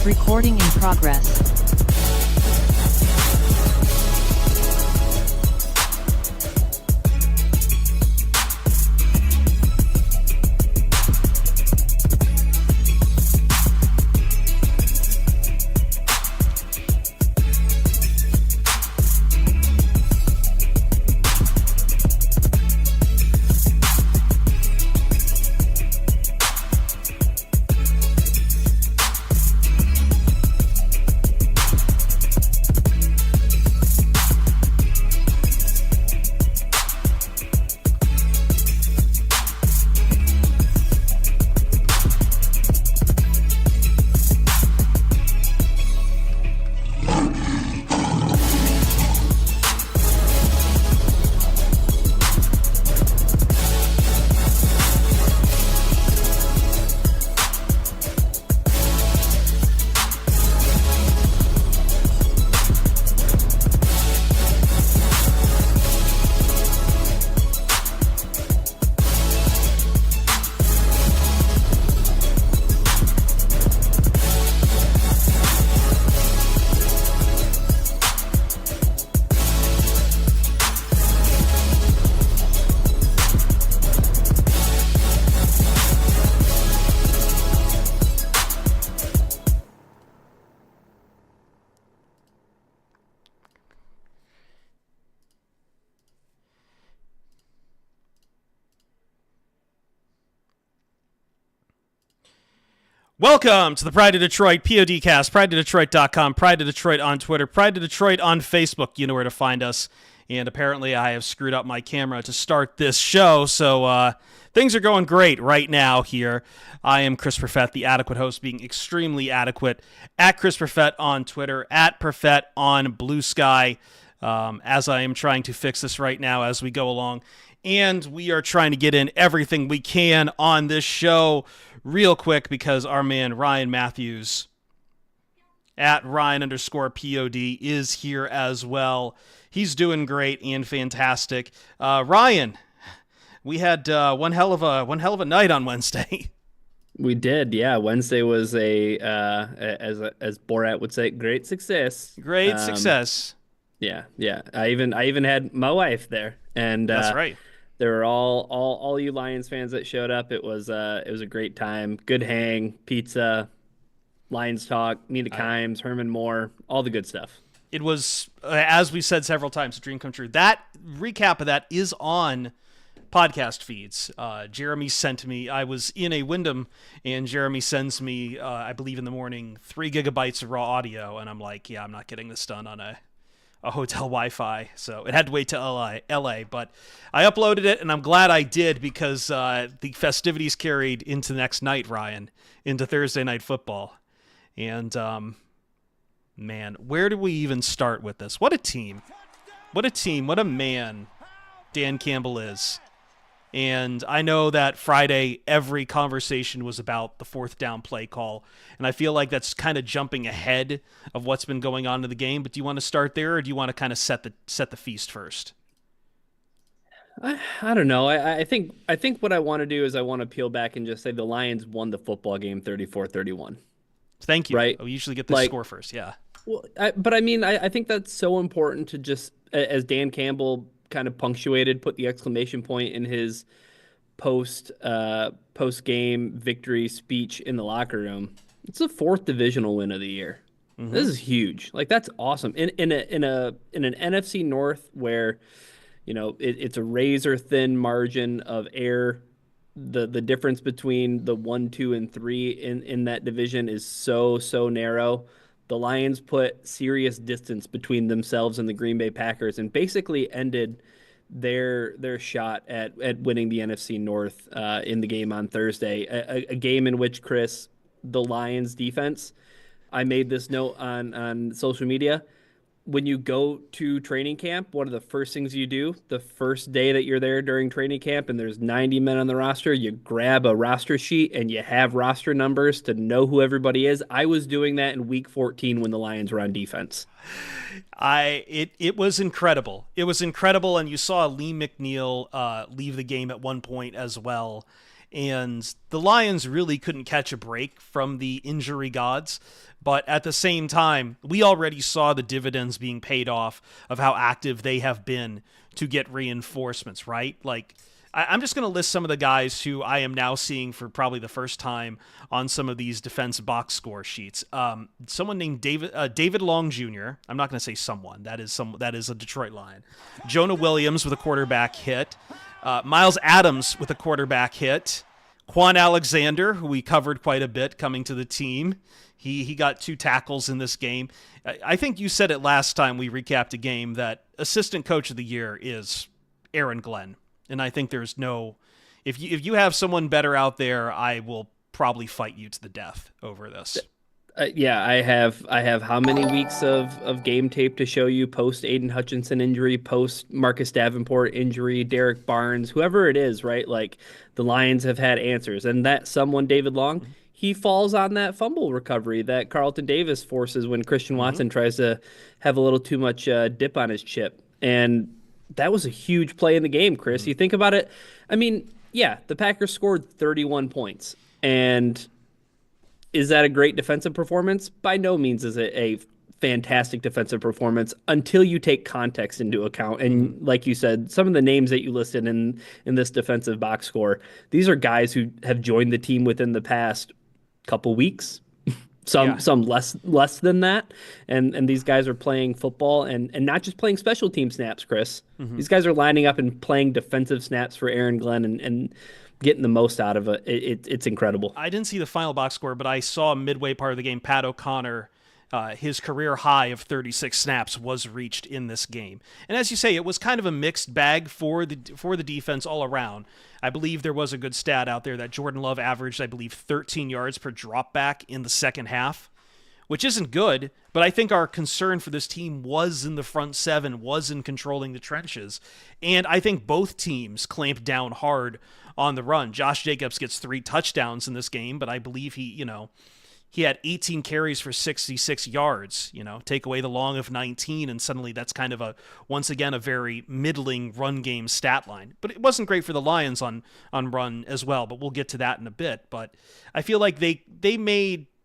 Recording in progress. Welcome to the Pride of Detroit PODcast, prideofdetroit.com, Pride of Detroit on Twitter, Pride of Detroit on Facebook. You know where to find us. And apparently I have screwed up my camera to start this show, so things are going great right now here. I am Chris Perfett, the adequate host, being extremely adequate, at Chris Perfett on Twitter, at Perfett on Blue Sky, as I am trying to fix this right now as we go along. And we are trying to get in everything we can on this show real quick because our man Ryan Matthews at Ryan_POD is here as well. He's doing great and fantastic. Ryan, we had one hell of a night on Wednesday. We did, yeah. Wednesday was as Borat would say, great success. Great success. Yeah. I even had my wife there, and that's right. There were all you Lions fans that showed up. It was a great time. Good hang, pizza, Lions talk, Mina Kimes, Herman Moore, all the good stuff. It was, as we said several times, a dream come true. That recap of that is on podcast feeds. Jeremy sent me, I was in a Wyndham, and Jeremy sends me, I believe in the morning, 3 gigabytes of raw audio, and I'm like, yeah, I'm not getting this done on a hotel Wi-Fi, so it had to wait to LA, but I uploaded it, and I'm glad I did because the festivities carried into the next night, Ryan, into Thursday Night Football. And, man, where do we even start with this? What a team. What a man Dan Campbell is. And I know that Friday, every conversation was about the 4th down play call. And I feel like that's kind of jumping ahead of what's been going on in the game. But do you want to start there, or do you want to kind of set the feast first? I don't know. I think what I want to do is I want to peel back and just say the Lions won the football game 34-31. Thank you. Right? We usually get the score first, yeah. Well, but I mean, I think that's so important to just, as Dan Campbell kind of put the exclamation point in his post game victory speech in the locker room. It's the 4th divisional win of the year. Mm-hmm. This is huge. Like, that's awesome. In an NFC North where, you know, it's a razor thin margin of error. The difference between the 1, 2, and 3 in that division is so narrow. The Lions put serious distance between themselves and the Green Bay Packers and basically ended their shot at winning the NFC North in the game on Thursday. A game in which, Chris, the Lions defense, I made this note on social media, when you go to training camp, one of the first things you do the first day that you're there during training camp and there's 90 men on the roster, you grab a roster sheet and you have roster numbers to know who everybody is. I was doing that in week 14 when the Lions were on defense. It was incredible. It was incredible, and you saw Lee McNeil leave the game at one point as well. And the Lions really couldn't catch a break from the injury gods. But at the same time, we already saw the dividends being paid off of how active they have been to get reinforcements, right? Like, I'm just going to list some of the guys who I am now seeing for probably the first time on some of these defense box score sheets. Someone named David Long Jr. I'm not going to say someone. That is a Detroit Lion. Jonah Williams with a quarterback hit. Miles Adams with a quarterback hit. Quan Alexander, who we covered quite a bit coming to the team. He got 2 tackles in this game. I think you said it last time we recapped a game that assistant coach of the year is Aaron Glenn. And I think there's no, if you have someone better out there, I will probably fight you to the death over this. Yeah, I have how many weeks of game tape to show you post Aiden Hutchinson injury, post Marcus Davenport injury, Derek Barnes, whoever it is, right? Like the Lions have had answers, and that someone, David Long, he falls on that fumble recovery that Carlton Davis forces when Christian Watson tries to have a little too much dip on his chip. And that was a huge play in the game, Chris. You think about it. I mean, yeah, the Packers scored 31 points. And is that a great defensive performance? By no means is it a fantastic defensive performance until you take context into account. And like you said, some of the names that you listed in this defensive box score, these are guys who have joined the team within the past couple weeks. Some less than that, and these guys are playing football and not just playing special team snaps, Chris. These guys are lining up and playing defensive snaps for Aaron Glenn and getting the most out of it. It's incredible. I didn't see the final box score, but I saw midway part of the game, Pat O'Connor, his career high of 36 snaps was reached in this game. And as you say, it was kind of a mixed bag for the defense all around. I believe there was a good stat out there that Jordan Love averaged, I believe, 13 yards per drop back in the second half, which isn't good, but I think our concern for this team was in the front seven, was in controlling the trenches. And I think both teams clamped down hard on the run. Josh Jacobs gets 3 touchdowns in this game, but I believe he had 18 carries for 66 yards, take away the long of 19, and suddenly that's kind of once again, a very middling run game stat line. But it wasn't great for the Lions on run as well, but we'll get to that in a bit. But I feel like they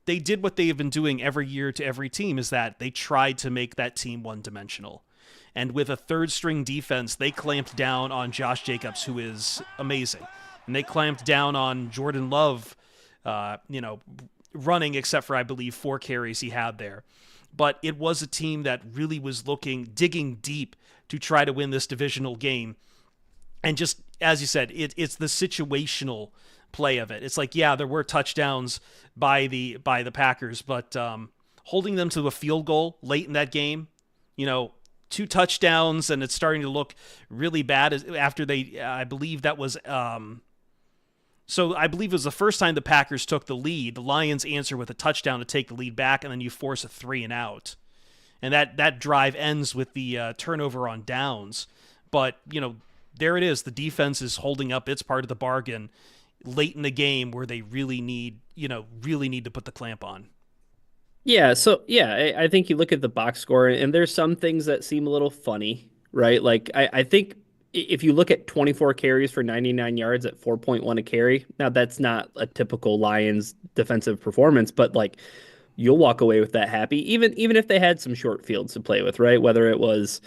did what they have been doing every year to every team, is that they tried to make that team one-dimensional. And with a third-string defense, they clamped down on Josh Jacobs, who is amazing. And they clamped down on Jordan Love, running, except for, I believe, 4 carries he had there. But it was a team that really was digging deep to try to win this divisional game. And just, as you said, it's the situational play of it. It's like, yeah, there were touchdowns by the Packers, but holding them to a field goal late in that game, 2 touchdowns, and it's starting to look really bad after I believe that was... So I believe it was the first time the Packers took the lead. The Lions answer with a touchdown to take the lead back, and then you force a 3 and out. And that drive ends with the turnover on downs. But, there it is. The defense is holding up its part of the bargain late in the game where they really need to put the clamp on. Yeah, so, I think you look at the box score, and there's some things that seem a little funny, right? Like, I think... if you look at 24 carries for 99 yards at 4.1 a carry, now that's not a typical Lions defensive performance, but like you'll walk away with that happy, even if they had some short fields to play with, right? Whether it was,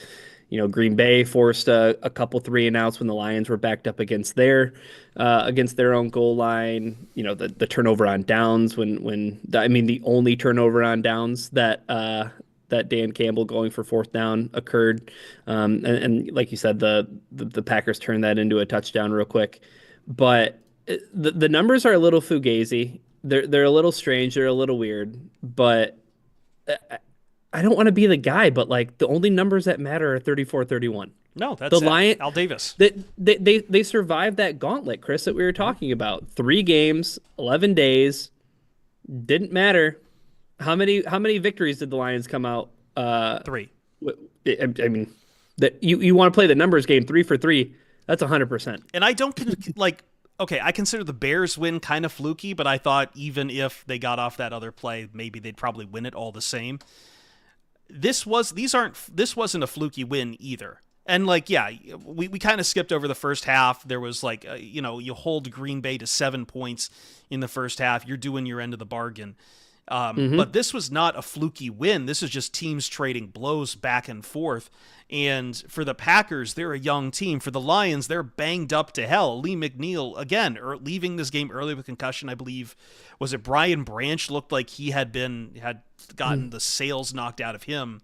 Green Bay forced a couple 3 and outs when the Lions were backed up against their own goal line, the turnover on downs the only turnover on downs that Dan Campbell going for 4th down occurred. And like you said, the Packers turned that into a touchdown real quick. But the numbers are a little fugazi. They're a little strange. They're a little weird. But I don't want to be the guy, but like the only numbers that matter are 34-31. No, that's Al Davis. They survived that gauntlet, Chris, that we were talking about. 3 games, 11 days. Didn't matter. How many victories did the Lions come out? 3. I mean, that you want to play the numbers game 3 for 3. That's 100%. And I don't I consider the Bears win kind of fluky, but I thought even if they got off that other play, maybe they'd probably win it all the same. this wasn't a fluky win either. And like, yeah, we kind of skipped over the first half. There was like, you hold Green Bay to 7 points in the first half. You're doing your end of the bargain. But this was not a fluky win. This is just teams trading blows back and forth. And for the Packers, they're a young team. For the Lions, they're banged up to hell. Lee McNeil, again, leaving this game early with concussion, I believe. Was it Brian Branch? Looked like he had gotten the sails knocked out of him.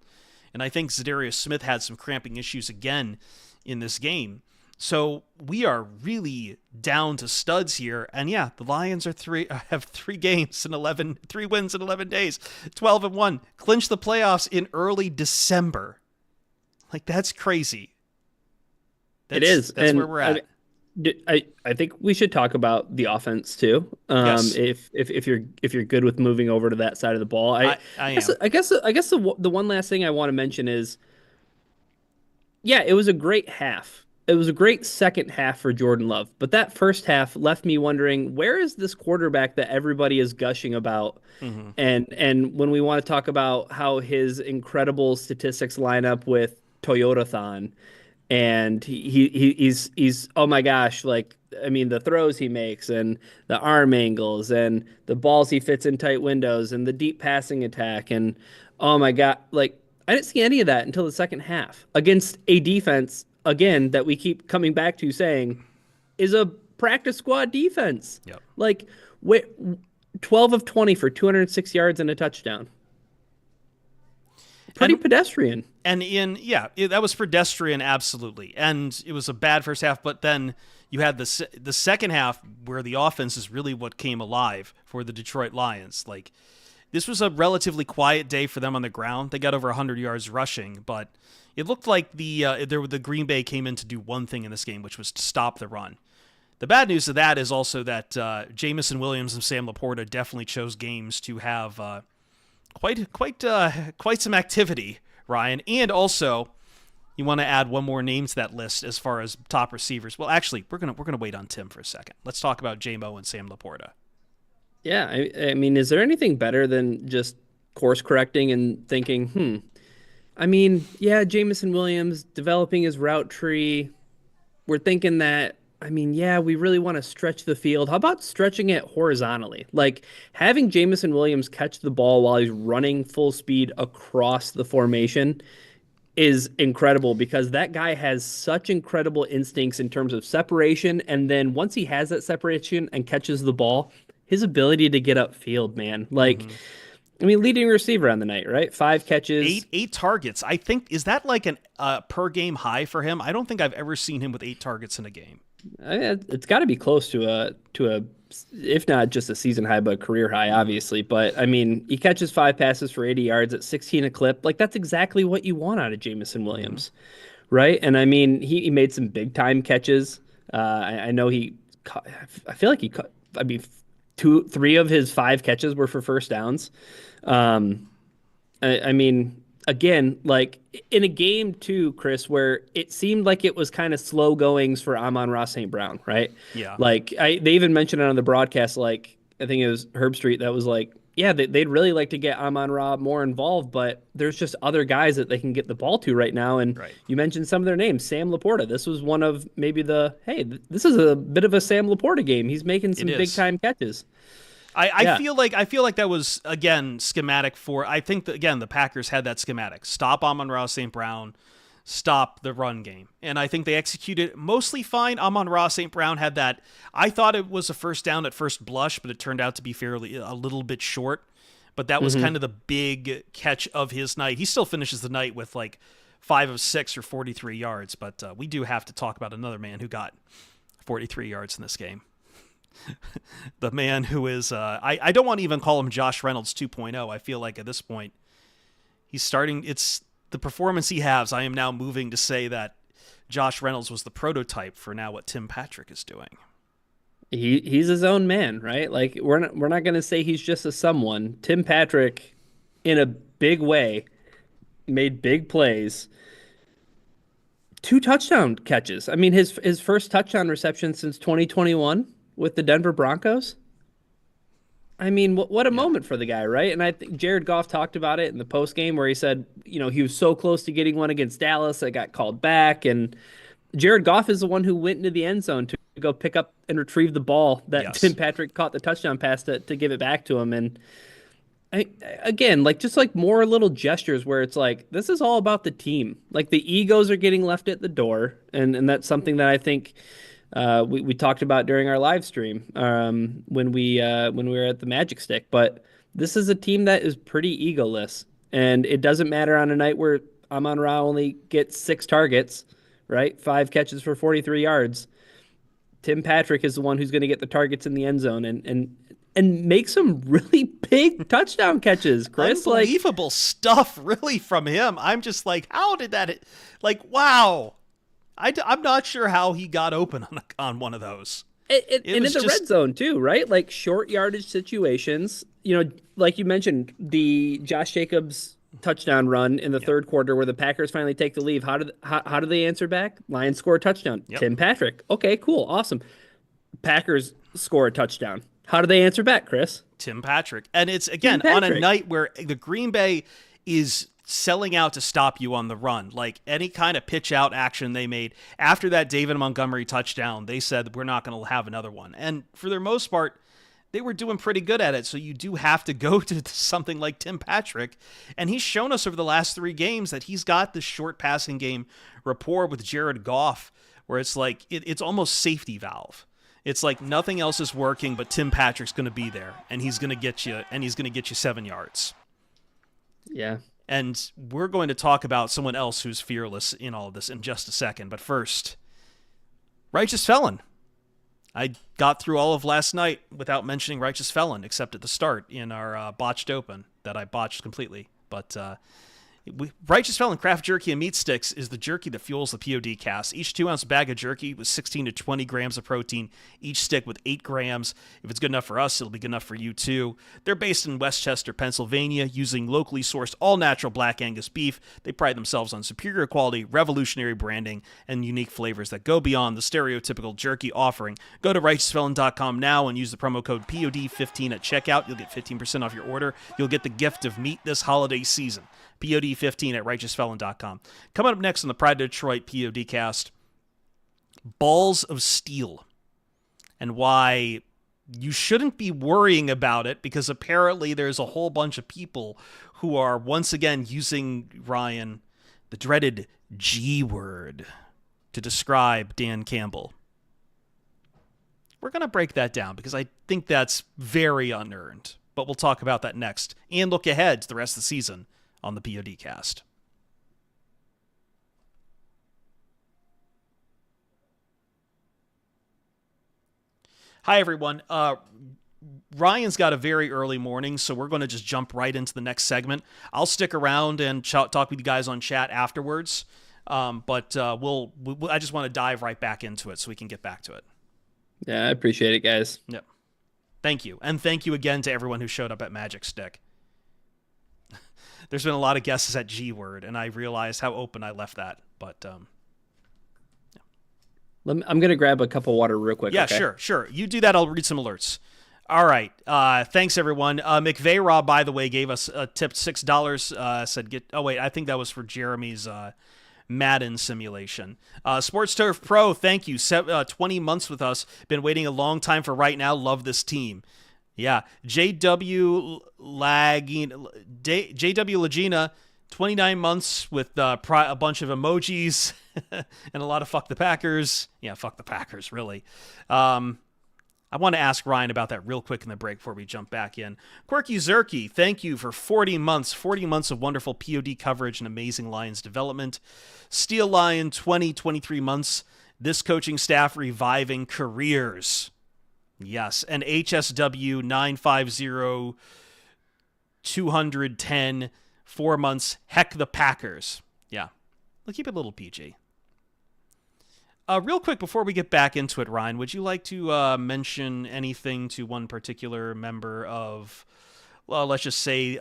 And I think Zadarius Smith had some cramping issues again in this game. So we are really down to studs here. And yeah, the Lions have 3 wins in 11 days, 12-1, clinch the playoffs in early December. Like, that's crazy. It is. That's where we're at. I think we should talk about the offense too. Yes. If you're good with moving over to that side of the ball, I am. I guess the one last thing I want to mention is, yeah, it was a great half. It was a great second half for Jordan Love, but that first half left me wondering, where is this quarterback that everybody is gushing about? Mm-hmm. And when we want to talk about how his incredible statistics line up with Toyotathon, and he's oh my gosh, like, I mean, the throws he makes and the arm angles and the balls he fits in tight windows and the deep passing attack, and oh my god, like, I didn't see any of that until the second half against a defense, again, that we keep coming back to saying is a practice squad defense. Yep. Like, 12 of 20 for 206 yards and a touchdown. Pretty pedestrian. And that was pedestrian, absolutely. And it was a bad first half, but then you had the second half where the offense is really what came alive for the Detroit Lions. Like, this was a relatively quiet day for them on the ground. They got over 100 yards rushing, but it looked like the Green Bay came in to do one thing in this game, which was to stop the run. The bad news of that is also that Jamison Williams and Sam Laporta definitely chose games to have quite some activity, Ryan. And also, you want to add one more name to that list as far as top receivers. Well, actually, we're gonna wait on Tim for a second. Let's talk about J-Mo and Sam Laporta. Yeah, I mean, is there anything better than just course correcting and thinking, I mean, yeah, Jamison Williams developing his route tree. We're thinking that, I mean, yeah, we really want to stretch the field. How about stretching it horizontally? Like, having Jamison Williams catch the ball while he's running full speed across the formation is incredible, because that guy has such incredible instincts in terms of separation. And then once he has that separation and catches the ball, his ability to get upfield, man. Like, I mean, leading receiver on the night, right? 5 catches. 8 targets. I think, is that like an per game high for him? I don't think I've ever seen him with 8 targets in a game. I mean, it's got to be close to a, if not just a season high, but a career high, obviously. But I mean, he catches 5 passes for 80 yards at 16 a clip. Like, that's exactly what you want out of Jamison Williams, right? And I mean, he made some big time catches. I know I feel like he caught, I mean, 3 of his 5 catches were for first downs. I mean, again, like, in a game too, Chris, where it seemed like it was kind of slow goings for Amon-Ra St. Brown, right? Yeah. Like, they even mentioned it on the broadcast, like, I think it was Herb Street that was like, yeah, they'd really like to get Amon-Ra more involved, but there's just other guys that they can get the ball to right now. And you mentioned some of their names. Sam Laporta. This was one of maybe this is a bit of a Sam Laporta game. He's making some big time catches. I feel like that was, again, schematic for, I think that, again, the Packers had that schematic. Stop Amon-Ra St. Brown, stop the run game. And I think they executed mostly fine. Amon-Ra St. Brown had that, I thought it was a first down at first blush, but it turned out to be a little bit short. But that was kind of the big catch of his night. He still finishes the night with like 5 of 6 or 43 yards, but we do have to talk about another man who got 43 yards in this game. The man who is, I don't want to even call him Josh Reynolds 2.0. I feel like at this point, he's starting, it's the performance he has. I am now moving to say that Josh Reynolds was the prototype for now what Tim Patrick is doing. He's his own man, right? Like, we're not going to say he's just a someone. Tim Patrick, in a big way, made big plays. 2 touchdown catches. I mean, his first touchdown reception since 2021 with the Denver Broncos. I mean, what a Yeah. moment for the guy, right? And I think Jared Goff talked about it in the post game where he said, he was so close to getting one against Dallas that got called back. And Jared Goff is the one who went into the end zone to go pick up and retrieve the ball that Tim Yes. Patrick caught the touchdown pass to give it back to him. And I, again, like just like more little gestures where it's like this is all about the team. Like the egos are getting left at the door, and that's something that I think we talked about during our live stream when we were at the Magic Stick. But this is a team that is pretty egoless, and it doesn't matter on a night where Amon-Ra only gets 6 targets, right? 5 catches for 43 yards. Tim Patrick is the one who's going to get the targets in the end zone and make some really big touchdown catches, Chris. Unbelievable stuff, really, from him. I'm just like, how did that? Like, wow. I'm not sure how he got open on one of those. And It in was the just red zone too, right? Like short yardage situations. Like you mentioned, the Josh Jacobs touchdown run in the third quarter where the Packers finally take the lead. How do they answer back? Lions score a touchdown. Yep. Tim Patrick. Okay, cool, awesome. Packers score a touchdown. How do they answer back, Chris? Tim Patrick. And it's, again, on a night where the Green Bay is selling out to stop you on the run. Like any kind of pitch out action they made after that David Montgomery touchdown, they said we're not going to have another one. And for their most part, they were doing pretty good at it. So you do have to go to something like Tim Patrick. And he's shown us over the last 3 games that he's got this short passing game rapport with Jared Goff, where it's like it's almost safety valve. It's like nothing else is working, but Tim Patrick's going to be there, and he's going to get you 7 yards. Yeah. And we're going to talk about someone else who's fearless in all of this in just a second. But first, Righteous Felon. I got through all of last night without mentioning Righteous Felon, except at the start in our botched open that I botched completely. But Righteous Felon Craft Jerky and Meat Sticks is the jerky that fuels the POD cast. Each 2-ounce bag of jerky with 16 to 20 grams of protein, each stick with 8 grams. If it's good enough for us, it'll be good enough for you too. They're based in Westchester, Pennsylvania, using locally sourced all-natural black Angus beef. They pride themselves on superior quality, revolutionary branding, and unique flavors that go beyond the stereotypical jerky offering. Go to righteousfelon.com now and use the promo code POD15 at checkout. You'll get 15% off your order. You'll get the gift of meat this holiday season. POD15 at righteousfelon.com. Coming up next on the Pride of Detroit PODcast, Balls of Steel, and why you shouldn't be worrying about it, because apparently there's a whole bunch of people who are once again using, Ryan, the dreaded G word to describe Dan Campbell. We're going to break that down because I think that's very unearned, but we'll talk about that next and look ahead to the rest of the season on the PODcast. Hi, everyone. Ryan's got a very early morning, so we're going to just jump right into the next segment. I'll stick around and talk with you guys on chat afterwards, but I just want to dive right back into it so we can get back to it. Yeah, I appreciate it, guys. Yep. Thank you. And thank you again to everyone who showed up at Magic Stick. There's been a lot of guesses at G word, and I realized how open I left that. But I'm going to grab a cup of water real quick. Yeah, okay? sure. You do that. I'll read some alerts. All right. Thanks, everyone. McVeigh Rob, by the way, gave us a tip $6. Said Oh wait, I think that was for Jeremy's Madden simulation. Sports Turf Pro, thank you. 20 months with us. Been waiting a long time for right now. Love this team. Yeah, JW Lagina, 29 months with a bunch of emojis and a lot of fuck the Packers. Yeah, fuck the Packers, really. I want to ask Ryan about that real quick in the break before we jump back in. Quirky Zerky, thank you for 40 months of wonderful POD coverage and amazing Lions development. Steel Lion, 23 months. This coaching staff reviving careers. Yes, and HSW 950 210, 4 months. Heck the Packers. Yeah, we'll keep it a little PG. Real quick before we get back into it, Ryan, would you like to mention anything to one particular member of, well, let's just say,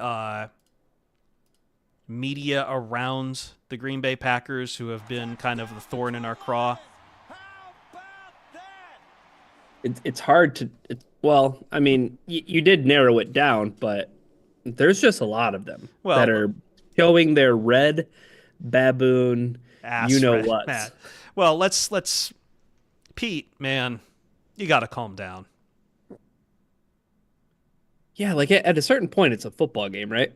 media around the Green Bay Packers who have been kind of the thorn in our craw? It's hard to Well, I mean, you did narrow it down, but there's just a lot of them that Well, are showing their red baboon, you ass know red what's. Matt. Well, let's Pete, man, you got to calm down. Yeah, like at a certain point, it's a football game, right?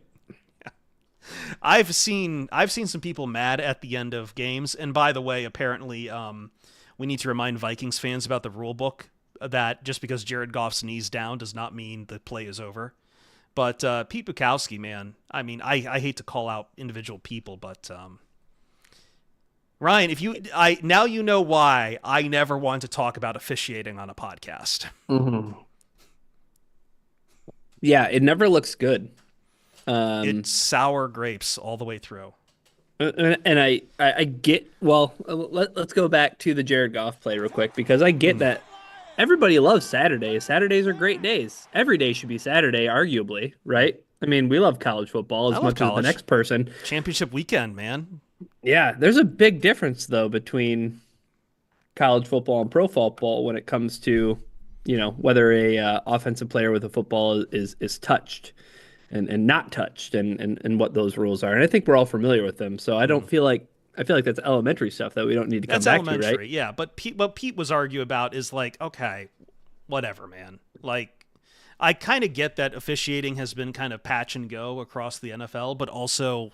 I've seen some people mad at the end of games, and by the way, apparently, we need to remind Vikings fans about the rule book that just because Jared Goff's knees down does not mean the play is over. But Pete Bukowski, man, I mean, I hate to call out individual people, but Ryan, if you I now you know why I never want to talk about officiating on a podcast. Hmm. Yeah, it never looks good. Um, It's sour grapes all the way through. and I get, well, let's go back to the Jared Goff play real quick because I get that everybody loves Saturdays. Saturdays are great days. Every day should be Saturday, arguably, right? I mean, we love college football I as love much as the college next person. championship weekend, man. Yeah, there's a big difference though between college football and pro football when it comes to, whether a offensive player with a football is touched and not touched and what those rules are. And I think we're all familiar with them. So I feel like that's elementary stuff that we don't need to come That's back to, elementary, right? yeah. But what Pete was arguing about is like, okay, whatever, man. Like, I kind of get that officiating has been kind of patch and go across the NFL, but also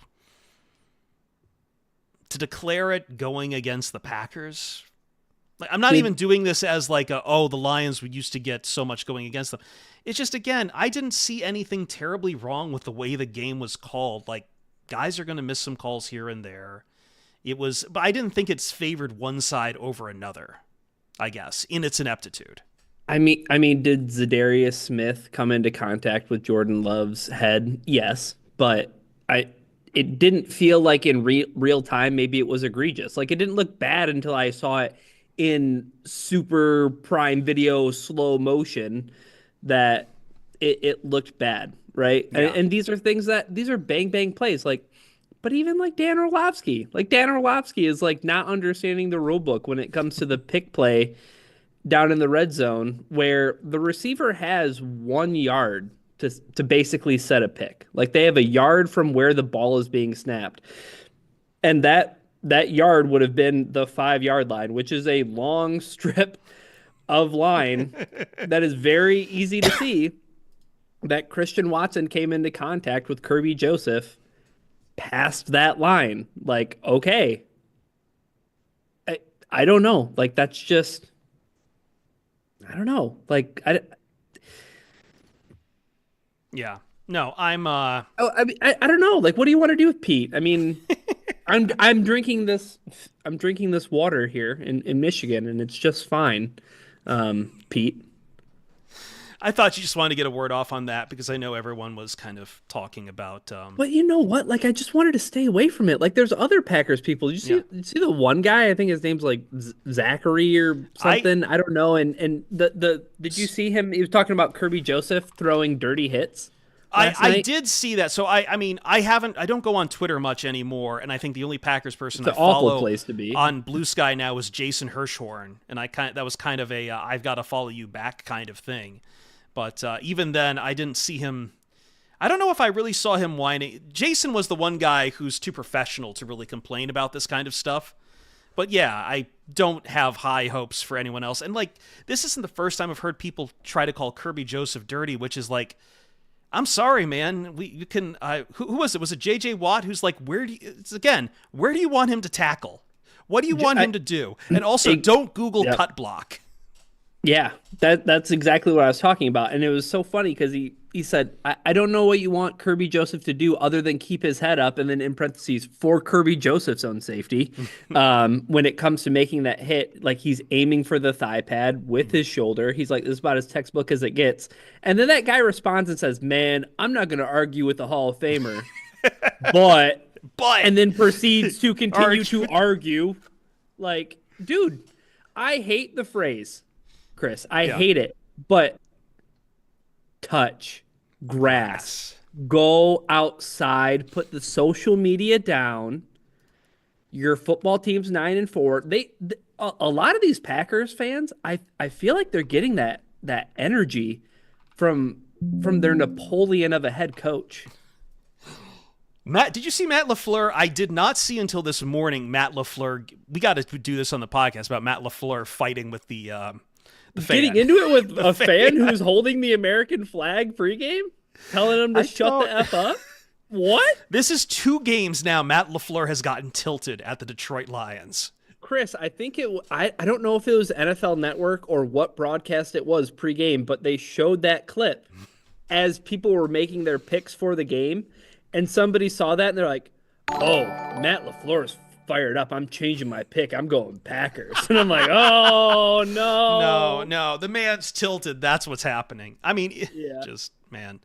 to declare it going against the Packers. Like, I'm not Did even doing this as like oh, the Lions used to get so much going against them. It's just, again, I didn't see anything terribly wrong with the way the game was called. Like, guys are going to miss some calls here and there. But I didn't think it's favored one side over another, I guess, in its ineptitude. did Zadarius Smith come into contact with Jordan Love's head? Yes, but I it didn't feel like in real time maybe it was egregious. Like it didn't look bad until I saw it in super prime video slow motion that it looked bad, right? And, Yeah. and these are bang bang plays. But even like Dan Orlovsky is like not understanding the rule book when it comes to the pick play down in the red zone where the receiver has 1 yard to basically set a pick. Like they have a yard from where the ball is being snapped. And that yard would have been the 5 yard line, which is a long strip of line that is very easy to see that Christian Watson came into contact with Kirby Joseph past that line. Like, okay. I don't know. Like that's just I don't know. Yeah. No, I'm I don't know. Like, what do you want to do with Pete? I mean, I'm drinking this water here in Michigan, and it's just fine. Pete. I thought you just wanted to get a word off on that because I know everyone was kind of talking about But you know what? Like, I just wanted to stay away from it. Like, there's other Packers people. yeah. You see the one guy? I think his name's like Zachary or I something. I don't know. And the did you see him? He was talking about Kirby Joseph throwing dirty hits last I night. did see that. So I mean, I don't go on Twitter much anymore, and I think the only Packers person It's I an awful follow place to be. on Blue Sky now is Jason Hirschhorn, and that was kind of a I've got to follow you back kind of thing. But even then, I didn't see him. I don't know if I really saw him whining. Jason was the one guy who's too professional to really complain about this kind of stuff. But yeah, I don't have high hopes for anyone else. And like, this isn't the first time I've heard people try to call Kirby Joseph dirty, which is like, I'm sorry, man. You can. Who was it? Was it J.J. Watt? Who's like, where do you want him to tackle? What do you want him to do? And also, don't Google Yep. cut block. Yeah, that's exactly what I was talking about. And it was so funny because he said, I don't know what you want Kirby Joseph to do other than keep his head up. And then in parentheses, for Kirby Joseph's own safety, when it comes to making that hit, like he's aiming for the thigh pad with his shoulder. He's like, this is about as textbook as it gets. And then that guy responds and says, man, I'm not going to argue with the Hall of Famer. but, and then proceeds to continue to argue. Like, dude, I hate the phrase. Chris, I hate it, but touch grass, go outside, put the social media down. Your football team's 9-4. A lot of these Packers fans, I feel like they're getting that that energy from their Napoleon of a head coach. Matt, did you see Matt LaFleur? I did not see until this morning Matt LaFleur. We got to do this on the podcast about Matt LaFleur fighting with the fan. Getting into it with The a fan fan. who's holding the American flag pregame, telling him to I shut the don't- F up. What? This is 2 games now. Matt LaFleur has gotten tilted at the Detroit Lions. Chris, I think I don't know if it was NFL Network or what broadcast it was pregame, but they showed that clip as people were making their picks for the game, and somebody saw that and they're like, "Oh, Matt LaFleur is fired up. I'm changing my pick. I'm going Packers." And I'm like, "Oh no, No, the man's tilted. That's what's happening. I mean, Yeah. just man.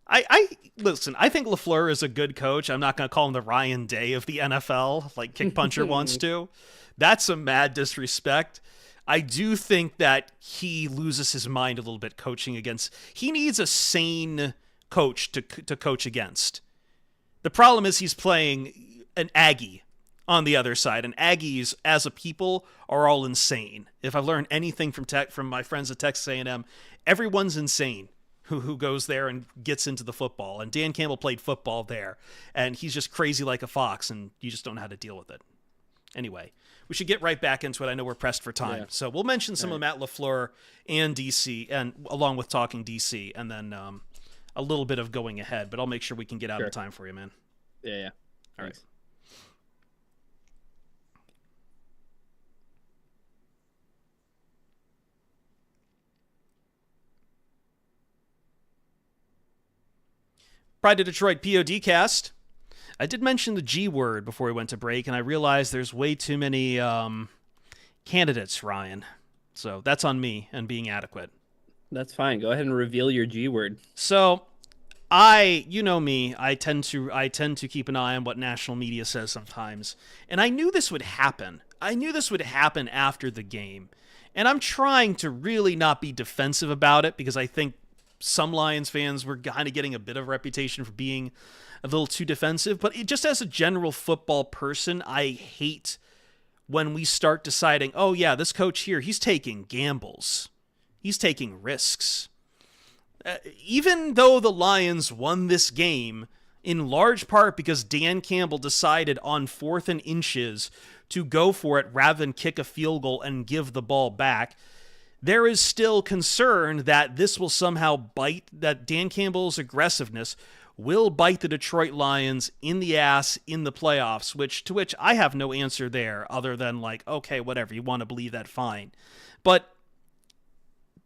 I listen. I think LaFleur is a good coach. I'm not going to call him the Ryan Day of the NFL, like Kick Puncher wants to. That's some mad disrespect. I do think that he loses his mind a little bit coaching against. He needs a sane coach to coach against. The problem is he's playing an Aggie on the other side, and Aggies as a people are all insane. If I've learned anything from my friends at Texas A&M, everyone's insane who goes there and gets into the football. And Dan Campbell played football there, and he's just crazy like a fox, and you just don't know how to deal with it. Anyway, we should get right back into it. I know we're pressed for time. Yeah. So we'll mention some of Matt LaFleur and DC, and along with talking DC, and then a little bit of going ahead. But I'll make sure we can get out Sure. of time for you, man. yeah." All right. Pride of Detroit PODcast. I did mention the G word before we went to break, and I realized there's way too many candidates, Ryan. So that's on me and being adequate. That's fine. Go ahead and reveal your G word. So you know me, I tend to keep an eye on what national media says sometimes. And I knew this would happen. I knew this would happen after the game. And I'm trying to really not be defensive about it because I think some Lions fans were kind of getting a bit of a reputation for being a little too defensive. But just as a general football person, I hate when we start deciding, oh yeah, this coach here, he's taking gambles. He's taking risks. Even though the Lions won this game, in large part because Dan Campbell decided on 4th and inches to go for it rather than kick a field goal and give the ball back, there is still concern that this will somehow that Dan Campbell's aggressiveness will bite the Detroit Lions in the ass in the playoffs, to which I have no answer there other than like, okay, whatever, you want to believe that, fine. But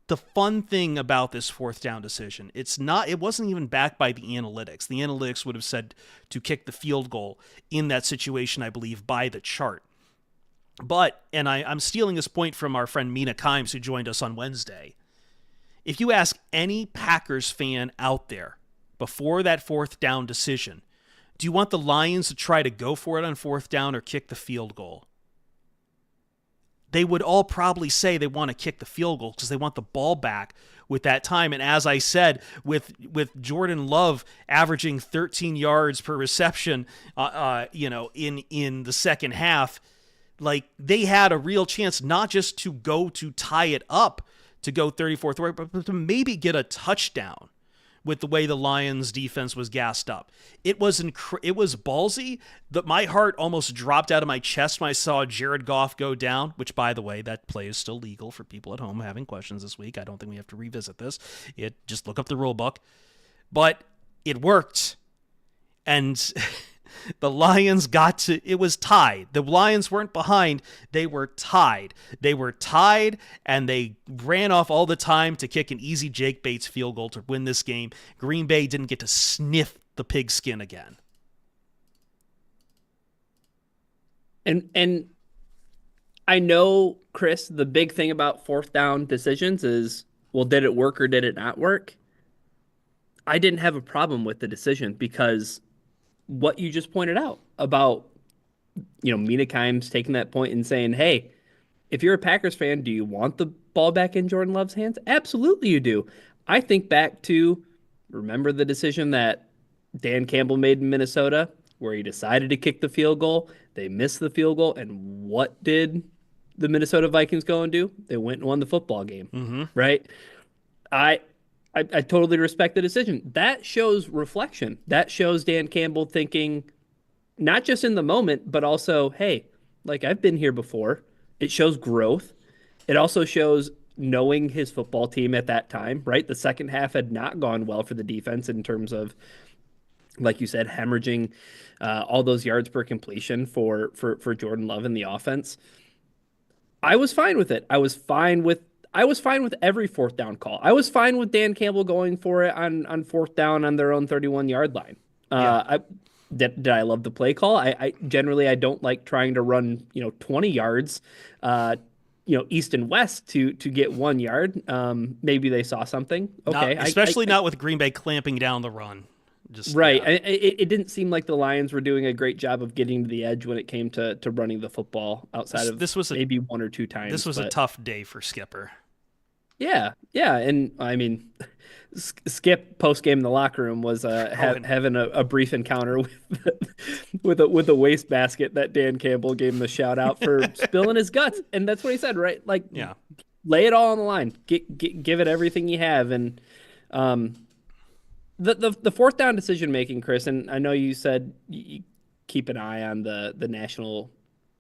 the fun thing about this 4th down decision, it wasn't even backed by the analytics. The analytics would have said to kick the field goal in that situation, I believe, by the chart. But, and I'm stealing this point from our friend Mina Kimes, who joined us on Wednesday. If you ask any Packers fan out there before that 4th down decision, do you want the Lions to try to go for it on 4th down or kick the field goal? They would all probably say they want to kick the field goal because they want the ball back with that time. And as I said, with Jordan Love averaging 13 yards per reception, in the second half, like they had a real chance not just to go to tie it up, to go 34th, but to maybe get a touchdown with the way the Lions defense was gassed up. It was ballsy. My heart almost dropped out of my chest when I saw Jared Goff go down, which, by the way, that play is still legal for people at home having questions this week. I don't think we have to revisit this. Just look up the rule book. But it worked. And the Lions it was tied. The Lions weren't behind. They were tied. And they ran off all the time to kick an easy Jake Bates field goal to win this game. Green Bay didn't get to sniff the pigskin again. And I know, Chris, the big thing about 4th down decisions is, well, did it work or did it not work? I didn't have a problem with the decision because what you just pointed out about, Mina Kimes taking that point and saying, hey, if you're a Packers fan, do you want the ball back in Jordan Love's hands? Absolutely you do. I think back to, remember the decision that Dan Campbell made in Minnesota where he decided to kick the field goal. They missed the field goal. And what did the Minnesota Vikings go and do? They went and won the football game, right? I, I totally respect the decision. That shows reflection. That shows Dan Campbell thinking not just in the moment, but also, hey, like I've been here before. It shows growth. It also shows knowing his football team at that time, right? The second half had not gone well for the defense in terms of, like you said, hemorrhaging all those yards per completion for Jordan Love in the offense. I was fine with it. I was fine with every fourth down call. I was fine with Dan Campbell going for it on fourth down on their own 31-yard line. Did I love the play call? I generally I don't like trying to run 20 yards, east and west to get 1 yard. Maybe they saw something. Okay, especially not with Green Bay clamping down the run. Just right. Yeah. It didn't seem like the Lions were doing a great job of getting to the edge when it came to running the football outside of maybe one or two times. This was a tough day for Skipper. Yeah, and I mean, Skip post game in the locker room was having a brief encounter with a wastebasket that Dan Campbell gave him a shout out for spilling his guts, and that's what he said, right? Like, lay it all on the line, give it everything you have, and the fourth down decision making, Chris, and I know you said you keep an eye on the national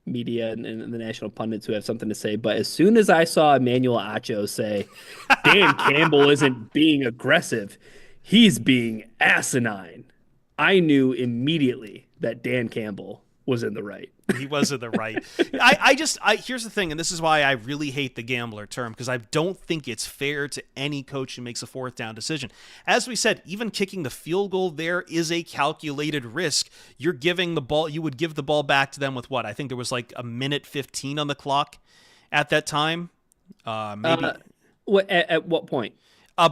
media and the national pundits who have something to say, but as soon as I saw Emmanuel Acho say Dan Campbell isn't being aggressive, he's being asinine, I knew immediately that Dan Campbell was in the right. He was in the right. Here's the thing, and this is why I really hate the gambler term, because I don't think it's fair to any coach who makes a fourth down decision. As we said, even kicking the field goal there is a calculated risk. You're giving the ball, you would give the ball back to them with what? I think there was like a minute 15 on the clock at that time. Maybe at what point?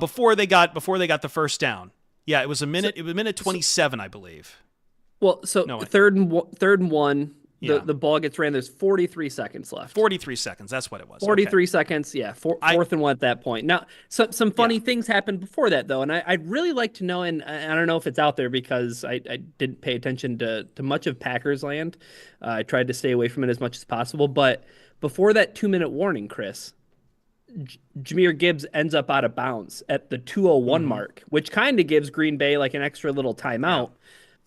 Before they got the first down. Yeah, it was a minute. It was a minute 27, I believe. Well, so no, third and one. The ball gets ran. There's 43 seconds left. 43 seconds. That's what it was. 43 seconds. Yeah. Fourth and one at that point. Now, some funny things happened before that, though. And I'd really like to know, and I don't know if it's out there because I didn't pay attention to much of Packers land. I tried to stay away from it as much as possible. But before that 2-minute warning, Chris, Jahmyr Gibbs ends up out of bounds at the 2:01 mark, which kind of gives Green Bay like an extra little timeout.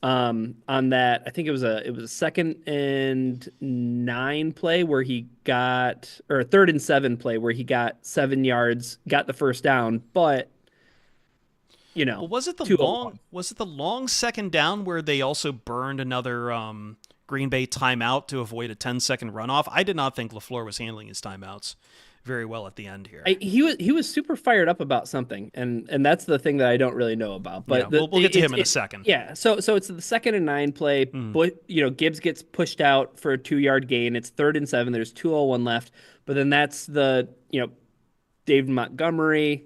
On that, I think it was a 2nd and 9 play where he got, or a 3rd and 7 play where he got 7 yards, got the first down, but was it the long second down where they also burned another Green Bay timeout to avoid a 10-second runoff? I did not think LaFleur was handling his timeouts very well at the end here. He was super fired up about something, and that's the thing that I don't really know about. But we'll get to him in a second. Yeah, so it's the 2nd and 9 play. But Gibbs gets pushed out for a 2-yard gain. It's 3rd and 7. There's 2:01 left. But then that's the David Montgomery.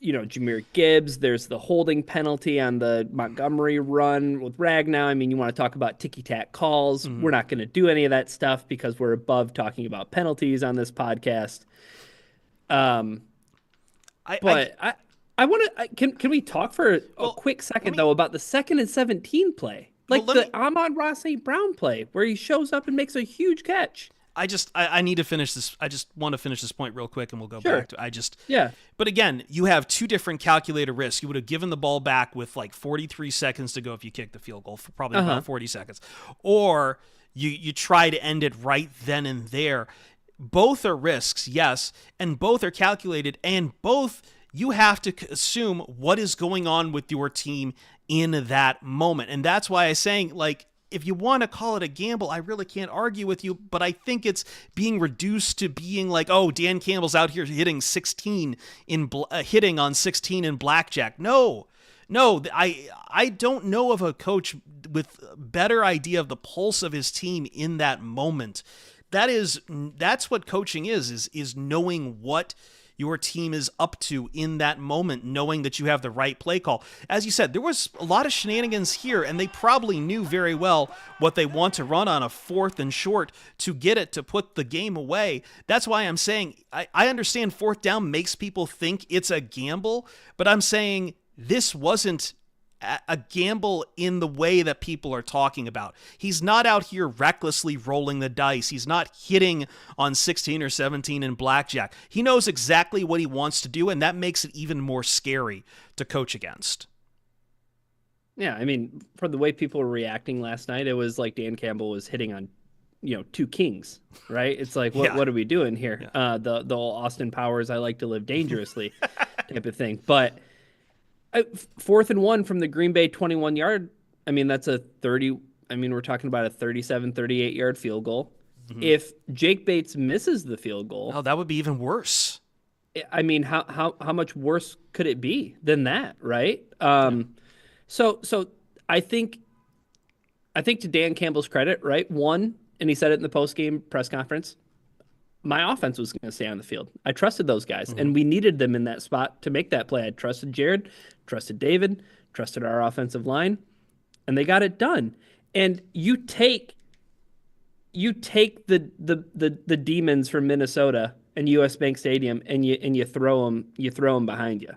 Jahmyr Gibbs, there's the holding penalty on the Montgomery run with Ragnow. I mean, you want to talk about ticky-tack calls. We're not going to do any of that stuff because we're above talking about penalties on this podcast. I want to can we talk for a quick second, though, about the 2nd and 17 play? Like the Amon-Ra St. Brown play where he shows up and makes a huge catch. I need to finish this. I just want to finish this point real quick and we'll go back to But again, you have two different calculated risks. You would have given the ball back with like 43 seconds to go if you kicked the field goal, for probably about 40 seconds. Or you try to end it right then and there. Both are risks, yes, and both are calculated, and both you have to assume what is going on with your team in that moment. And that's why I'm saying, like, if you want to call it a gamble, I really can't argue with you, but I think it's being reduced to being like, oh, Dan Campbell's out here hitting 16 hitting on 16 in blackjack. No, I don't know of a coach with a better idea of the pulse of his team in that moment. That's what coaching is knowing what your team is up to in that moment, knowing that you have the right play call. As you said, there was a lot of shenanigans here, and they probably knew very well what they want to run on a 4th and short to get it to put the game away. That's why I'm saying I understand 4th down makes people think it's a gamble, but I'm saying this wasn't a gamble in the way that people are talking about. He's not out here recklessly rolling the dice. He's not hitting on 16 or 17 in blackjack. He knows exactly what he wants to do, and that makes it even more scary to coach against. Yeah, I mean, for the way people were reacting last night, it was like Dan Campbell was hitting on, two kings, right? It's like, what are we doing here? Yeah. The whole Austin Powers, I like to live dangerously type of thing. But 4th and 1 from the Green Bay 21-yard, I mean, that's a 30, I mean, we're talking about a 37, 38-yard field goal. Mm-hmm. If Jake Bates misses the field goal, oh, that would be even worse. I mean, how much worse could it be than that, right? So I think to Dan Campbell's credit, right? One, and he said it in the post-game press conference, my offense was going to stay on the field. I trusted those guys, and we needed them in that spot to make that play. I trusted Jared, trusted David, trusted our offensive line, and they got it done. And you take the demons from Minnesota and US Bank Stadium and you throw them behind you.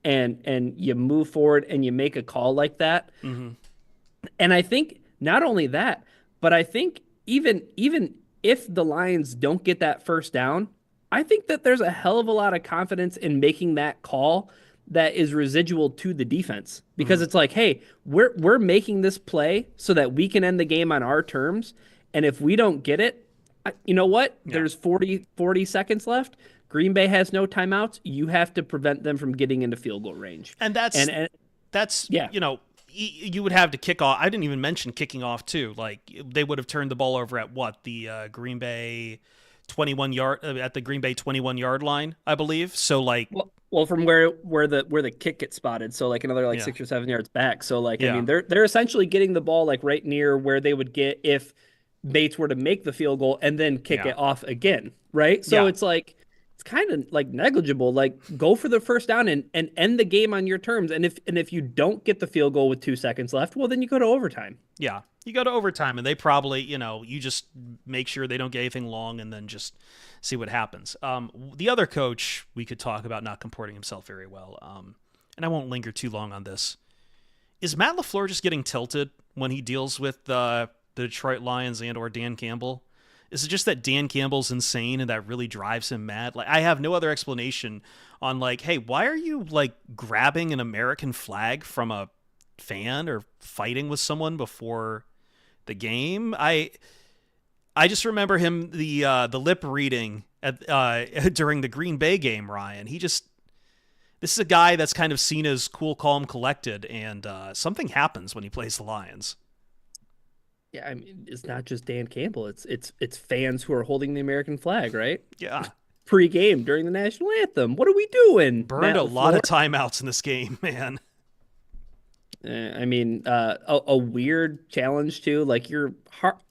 And you move forward and you make a call like that. Mm-hmm. And I think not only that, but I think even if the Lions don't get that first down, I think that there's a hell of a lot of confidence in making that call that is residual to the defense, because it's like, hey, we're making this play so that we can end the game on our terms. And if we don't get it, you know what? Yeah. There's 40 seconds left. Green Bay has no timeouts. You have to prevent them from getting into field goal range. And that's yeah. You would have to kick off. I didn't even mention kicking off too. Like, they would have turned the ball over at the Green Bay 21 yard line, I believe. So like, well, from where the kick gets spotted, so like another 6 or 7 yards back. So like, I mean, they're essentially getting the ball like right near where they would get if Bates were to make the field goal and then kick it off again, right? So it's like, it's kind of like negligible. Like, go for the first down and end the game on your terms. And if you don't get the field goal with 2 seconds left, well, then you go to overtime. Yeah, you go to overtime, and they probably, you just make sure they don't get anything long, and then just see what happens. The other coach we could talk about not comporting himself very well, and I won't linger too long on this. Is Matt LaFleur just getting tilted when he deals with the Detroit Lions and or Dan Campbell? Is it just that Dan Campbell's insane and that really drives him mad? Like, I have no other explanation on, like, hey, why are you like grabbing an American flag from a fan or fighting with someone before the game? I just remember him the lip reading at during the Green Bay game, Ryan. This is a guy that's kind of seen as cool, calm, collected, and something happens when he plays the Lions. Yeah, I mean, it's not just Dan Campbell. It's fans who are holding the American flag, right? Yeah. Pre-game during the national anthem. What are we doing? Burned a lot of timeouts in this game, man. I mean, a weird challenge too. Like,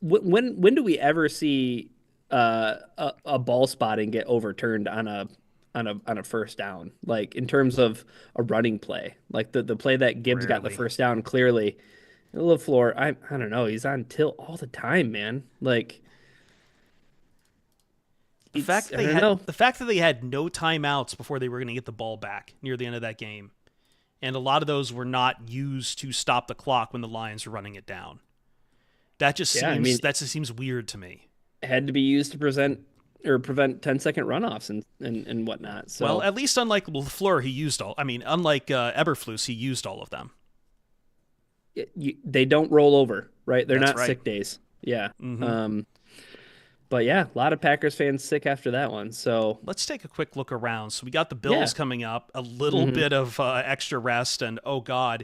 when do we ever see a ball spotting get overturned on a first down? Like, in terms of a running play, like the play that Gibbs got the first down clearly. LaFleur, I don't know. He's on tilt all the time, man. Like, the fact that they had no timeouts before they were going to get the ball back near the end of that game, and a lot of those were not used to stop the clock when the Lions were running it down. That just seems weird to me. It had to be used to prevent 10-second runoffs and whatnot. So, well, at least unlike LaFleur, unlike Eberflus, he used all of them. They don't roll over, right? They're That's not right. sick days. Yeah. Mm-hmm. But yeah, a lot of Packers fans sick after that one. So let's take a quick look around. So we got the Bills coming up, a little bit of extra rest, and oh God,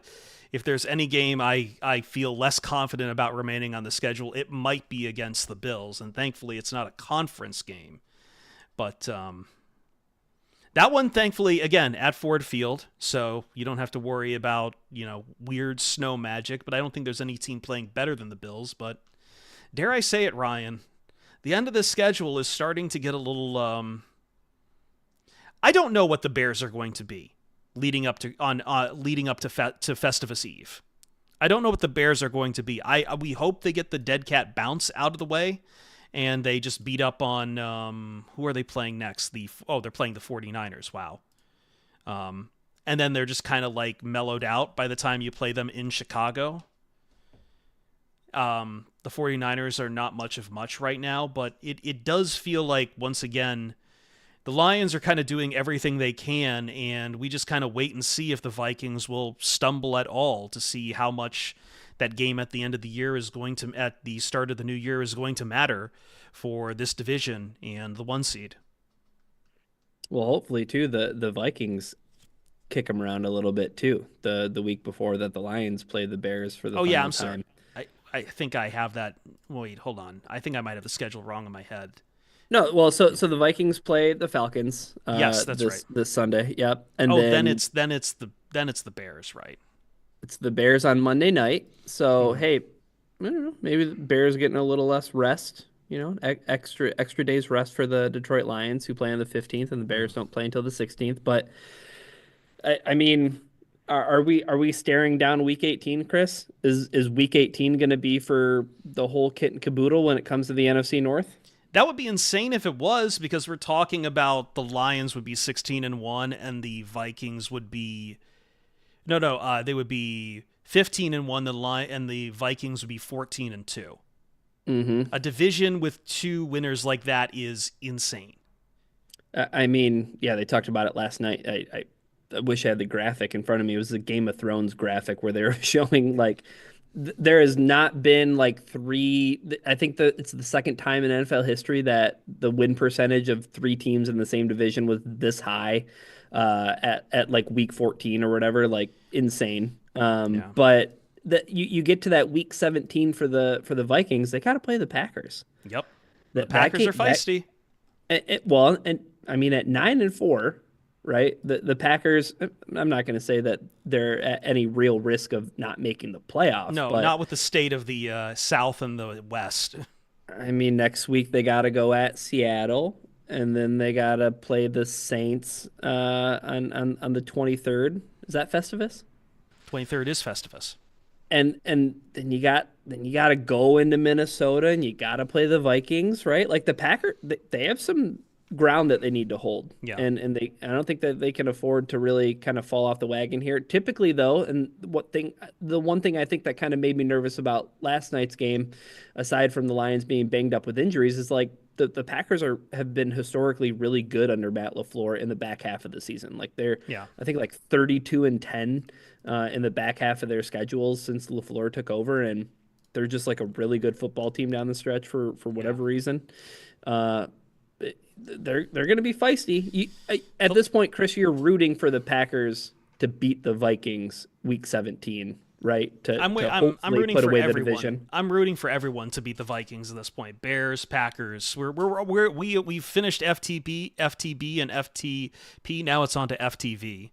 if there's any game I feel less confident about remaining on the schedule, it might be against the Bills. And thankfully, it's not a conference game. But that one, thankfully, again, at Ford Field, so you don't have to worry about, weird snow magic, but I don't think there's any team playing better than the Bills. But dare I say it, Ryan, the end of the schedule is starting to get a little, I don't know what the Bears are going to be leading up to Festivus Eve. I don't know what the Bears are going to be. We hope they get the dead cat bounce out of the way, and they just beat up on, who are they playing next? They're playing the 49ers. Wow. and then they're just kind of like mellowed out by the time you play them in Chicago. The 49ers are not much of much right now, but it does feel like, once again, the Lions are kind of doing everything they can, and we just kind of wait and see if the Vikings will stumble at all to see how much that game at the end of the year is going to, at the start of the new year, is going to matter for this division and the 1 seed. Well, hopefully too, the Vikings kick them around a little bit too. The week before that, the Lions played the Bears for the final I'm time. sorry. I think I have that. Wait, hold on. I think I might have the schedule wrong in my head. No, well, so the Vikings play the Falcons. Yes, that's right. This Sunday. Yep. And then it's the Bears, right? It's the Bears on Monday night. So hey, I don't know, maybe the Bears getting a little less rest. Extra days rest for the Detroit Lions, who play on the 15th, and the Bears don't play until the 16th. But I mean, are we staring down Week 18, Chris? Is Week 18 going to be for the whole kit and caboodle when it comes to the NFC North? That would be insane if it was, because we're talking about the Lions would be 16-1 and the Vikings would be they would be 15-1. And the Vikings would be 14-2. Mm-hmm. A division with 2 winners like that is insane. I mean, yeah, they talked about it last night. I wish I had the graphic in front of me. It was the Game of Thrones graphic where they were showing like there has not been like 3. I think that it's the second time in NFL history that the win percentage of 3 teams in the same division was this high at like week 14 or whatever. Like insane. But you get to that week 17 for the Vikings, they got to play the Packers. Yep, the Packers are feisty. And I mean at 9-4. Right, the Packers. I'm not going to say that they're at any real risk of not making the playoffs. No, but, not with the state of the South and the West. I mean, next week they got to go at Seattle, and then they got to play the Saints on the 23rd. Is that Festivus? 23rd is Festivus. And then you got to go into Minnesota, and you got to play the Vikings, right? Like the Packers, they have some ground that they need to hold. Yeah. And I don't think that they can afford to really kind of fall off the wagon here. Typically though, and the one thing I think that kind of made me nervous about last night's game, aside from the Lions being banged up with injuries, is like the Packers have been historically really good under Matt LaFleur in the back half of the season. Like they're I think like 32-10 in the back half of their schedules since LaFleur took over, and they're just like a really good football team down the stretch for whatever reason. They're going to be feisty. At this point, Chris, you're rooting for the Packers to beat the Vikings week 17, right? I'm rooting for everyone. I'm rooting for everyone to beat the Vikings at this point. Bears, Packers. We finished FTB and FTP. Now it's on to FTV.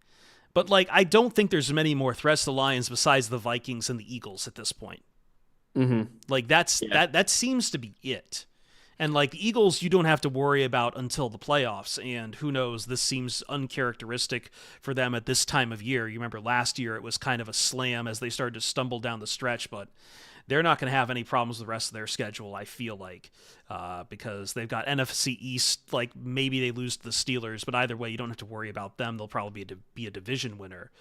But like, I don't think there's many more threats to the Lions besides the Vikings and the Eagles at this point. Mm-hmm. Like that seems to be it. And like the Eagles, you don't have to worry about until the playoffs. And who knows, this seems uncharacteristic for them at this time of year. You remember last year it was kind of a slam as they started to stumble down the stretch, but they're not going to have any problems with the rest of their schedule, I feel like, because they've got NFC East. Like maybe they lose to the Steelers, but either way, you don't have to worry about them. They'll probably be a division winner.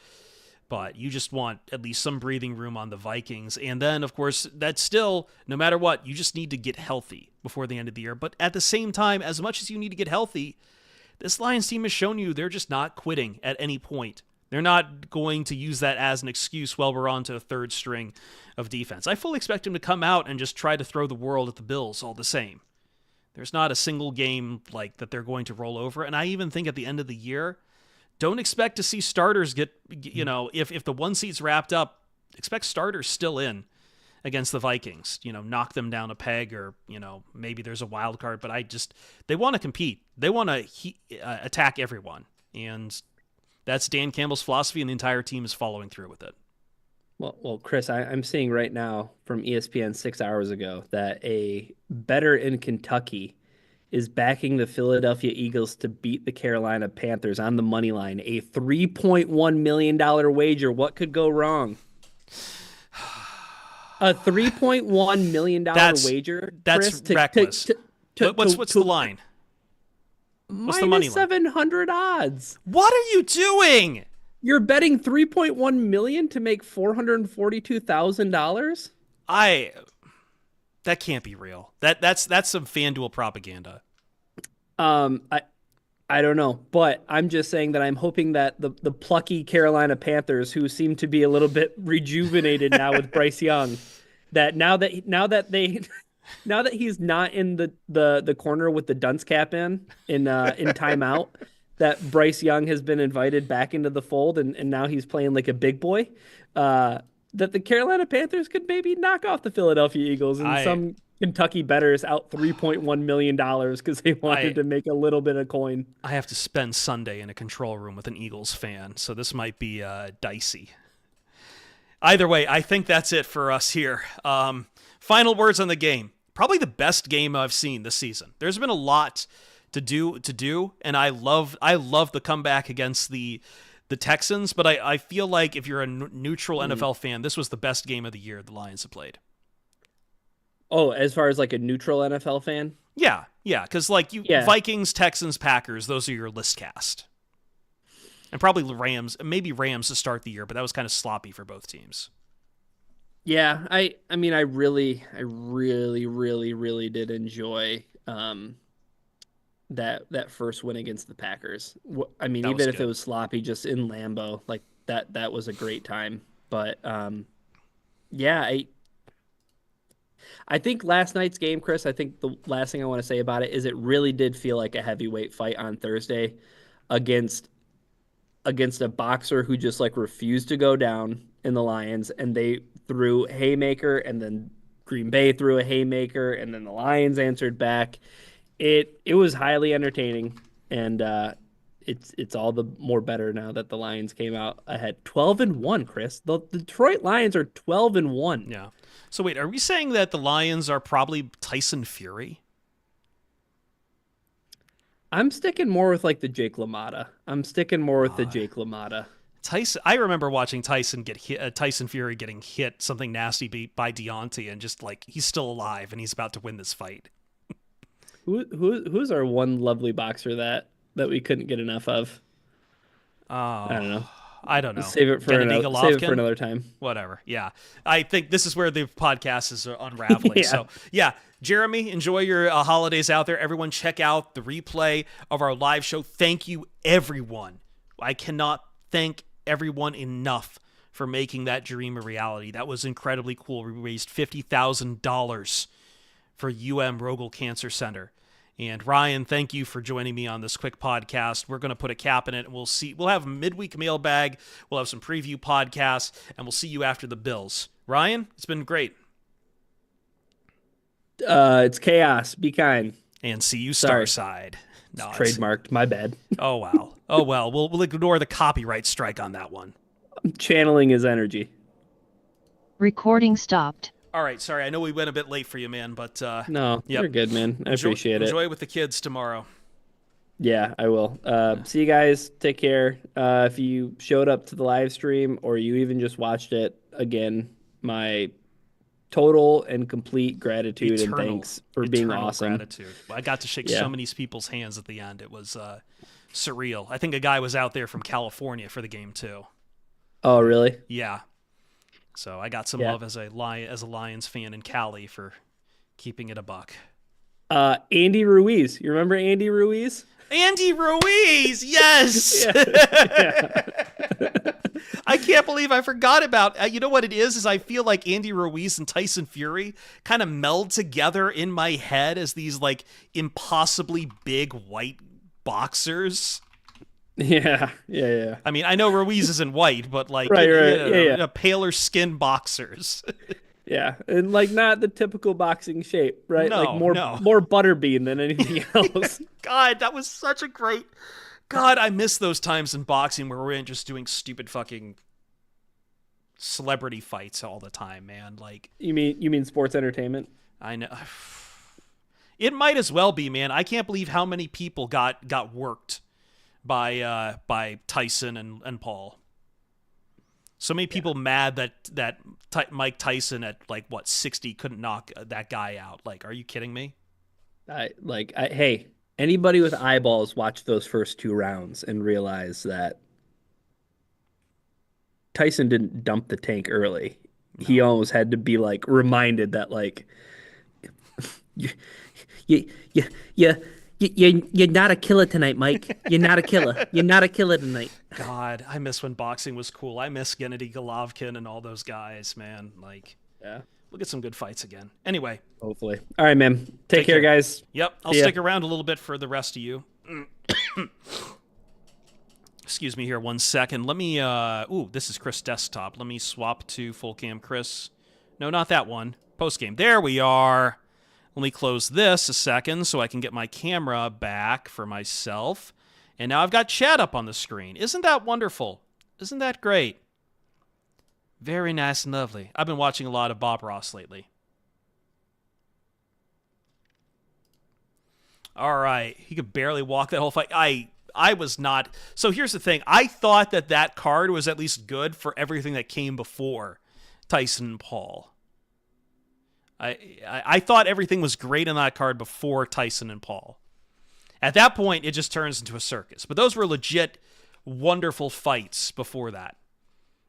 But you just want at least some breathing room on the Vikings. And then, of course, that's still, no matter what, you just need to get healthy before the end of the year. But at the same time, as much as you need to get healthy, this Lions team has shown you they're just not quitting at any point. They're not going to use that as an excuse while we're on to a third string of defense. I fully expect them to come out and just try to throw the world at the Bills all the same. There's not a single game like that they're going to roll over. And I even think at the end of the year, don't expect to see starters get, if the 1 seat's wrapped up, expect starters still in against the Vikings, knock them down a peg, or, maybe there's a wild card, but they want to compete. They want to attack everyone. And that's Dan Campbell's philosophy, and the entire team is following through with it. Well, Chris, I'm seeing right now from ESPN 6 hours ago that a bettor in Kentucky is backing the Philadelphia Eagles to beat the Carolina Panthers on the money line. A $3.1 million wager. What could go wrong? A $3.1 million wager. That's Chris, reckless. What's the line? What's the money line? -700 odds. What are you doing? You're betting 3.1 million to make $442,000? I that can't be real. That's some FanDuel propaganda. Um, I I don't know, but I'm just saying that I'm hoping that the plucky Carolina Panthers, who seem to be a little bit rejuvenated now with Bryce Young, that now that they now that he's not in the corner with the dunce cap in timeout, that Bryce Young has been invited back into the fold and now he's playing like a big boy. Uh, that the Carolina Panthers could maybe knock off the Philadelphia Eagles and I some Kentucky bettors out $3.1 million because they wanted I to make a little bit of coin. I have to spend Sunday in a control room with an Eagles fan, so this might be dicey. Either way, I think that's it for us here. Final words on the game. Probably the best game I've seen this season. There's been a lot to do, and I love the comeback against the Texans, but I feel like if you're a neutral NFL fan, this was the best game of the year the Lions have played. Oh, as far as like a neutral NFL fan? Yeah, because like you Yeah. Vikings, Texans, Packers, those are your list cast, and probably Rams, maybe Rams to start the year, but that was kind of sloppy for both teams. Yeah, I mean I really did enjoy that first win against the Packers. I mean, That was even if it good. was sloppy just in Lambeau, like that was a great time. But yeah, I think last night's game, Chris, I think the last thing I want to say about it is it really did feel like a heavyweight fight on Thursday against against a boxer who just like refused to go down in the Lions, and they threw haymaker, and then Green Bay threw a haymaker, and then the Lions answered back. It was highly entertaining, and it's all the more better now that the Lions came out ahead 12-1, Chris. The Detroit Lions are 12-1. Yeah. So wait, are we saying that the Lions are probably Tyson Fury? I'm sticking more with like the Jake LaMotta. I'm sticking more with the Jake LaMotta. Tyson, I remember watching Tyson get hit, Tyson Fury getting hit something nasty by Deontay, and just like he's still alive and he's about to win this fight. Who's our one lovely boxer that we couldn't get enough of? I Oh, don't know. I don't know. Save it for Gennady another. Save it for Golovkin? another time. Whatever. Yeah. I think this is where the podcast is unraveling. Yeah. So, yeah, Jeremy, enjoy your holidays out there. Everyone, check out the replay of our live show. Thank you, everyone. I cannot thank everyone enough for making that dream a reality. That was incredibly cool. We raised $50,000 for Rogel Cancer Center. And Ryan, thank you for joining me on this quick podcast. We're going to put a cap in it, and we'll have a midweek mailbag. We'll have some preview podcasts, and we'll see you after the Bills. Ryan, it's been great. It's chaos. Be kind. And see you Sorry. Starside. No, Trademarked. My bad. oh, wow. Oh, well. We'll ignore the copyright strike on that one. I'm channeling his energy. Recording stopped. All right. Sorry. I know we went a bit late for you, man, but No, yep. you're good, man. I appreciate it. Enjoy with the kids tomorrow. Yeah, I will. See you guys. Take care. If you showed up to the live stream or you even just watched it, again, my total and complete gratitude and thanks for being Eternal awesome. gratitude. I got to shake Yeah. so many people's hands at the end. It was surreal. I think a guy was out there from California for the game too. Oh, really? Yeah. So I got some Yeah. love as a Lions fan in Cali for keeping it a buck. Andy Ruiz. You remember Andy Ruiz? Andy Ruiz, yes. Yeah. I can't believe I forgot about. You know what it is I feel like Andy Ruiz and Tyson Fury kind of meld together in my head as these like impossibly big white boxers. Yeah. I mean, I know Ruiz isn't white, but like, Right, a paler skin boxers. Yeah, and like not the typical boxing shape, right? No, like more no. more butterbean than anything else. God, that was such a great. God, I miss those times in boxing where we're just doing stupid fucking celebrity fights all the time, man. Like, You mean sports entertainment? I know. It might as well be, man. I can't believe how many people got worked by Tyson and Paul. So many people mad that Mike Tyson at like what 60 couldn't knock that guy out. Like, are you kidding me? Hey, anybody with eyeballs watch those first two rounds and realize that Tyson didn't dump the tank early. He almost had to be like reminded that like you you you you you're not a killer tonight, Mike. You're not a killer. You're not a killer tonight. God, I miss when boxing was cool. I miss Gennady Golovkin and all those guys, man. Like, Yeah, we'll get some good fights again. Anyway, hopefully. All right, man. Take care, guys. Yep, I'll See ya. stick around a little bit for the rest of you. Excuse me here 1 second. Let me, ooh, this is Chris Desktop. Let me swap to full cam Chris. No, not that one. Post game. There we are. Let me close this a second so I can get my camera back for myself. And now I've got chat up on the screen. Isn't that wonderful? Isn't that great? Very nice and lovely. I've been watching a lot of Bob Ross lately. All right. He could barely walk that whole fight. I was not. So here's the thing. I thought that card was at least good for everything that came before Tyson and Paul. I thought everything was great on that card before Tyson and Paul. At that point, it just turns into a circus. But those were legit wonderful fights before that.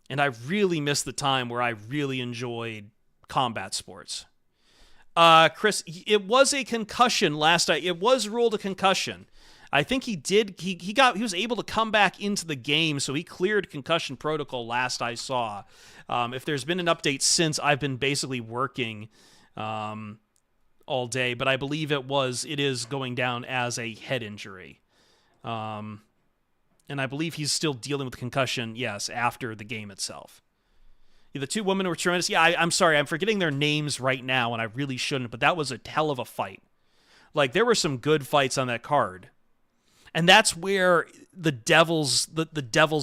And I really missed the time where I really enjoyed combat sports. Chris, it was a concussion last night. It was ruled a concussion. I think he did. He was able to come back into the game, so he cleared concussion protocol last I saw. If there's been an update since, I've been basically working all day, but I believe it is going down as a head injury. And I believe he's still dealing with concussion, yes, after the game itself. Yeah, the two women were tremendous. Yeah, I'm sorry, I'm forgetting their names right now, and I really shouldn't, but that was a hell of a fight. Like, there were some good fights on that card. And that's where the devil's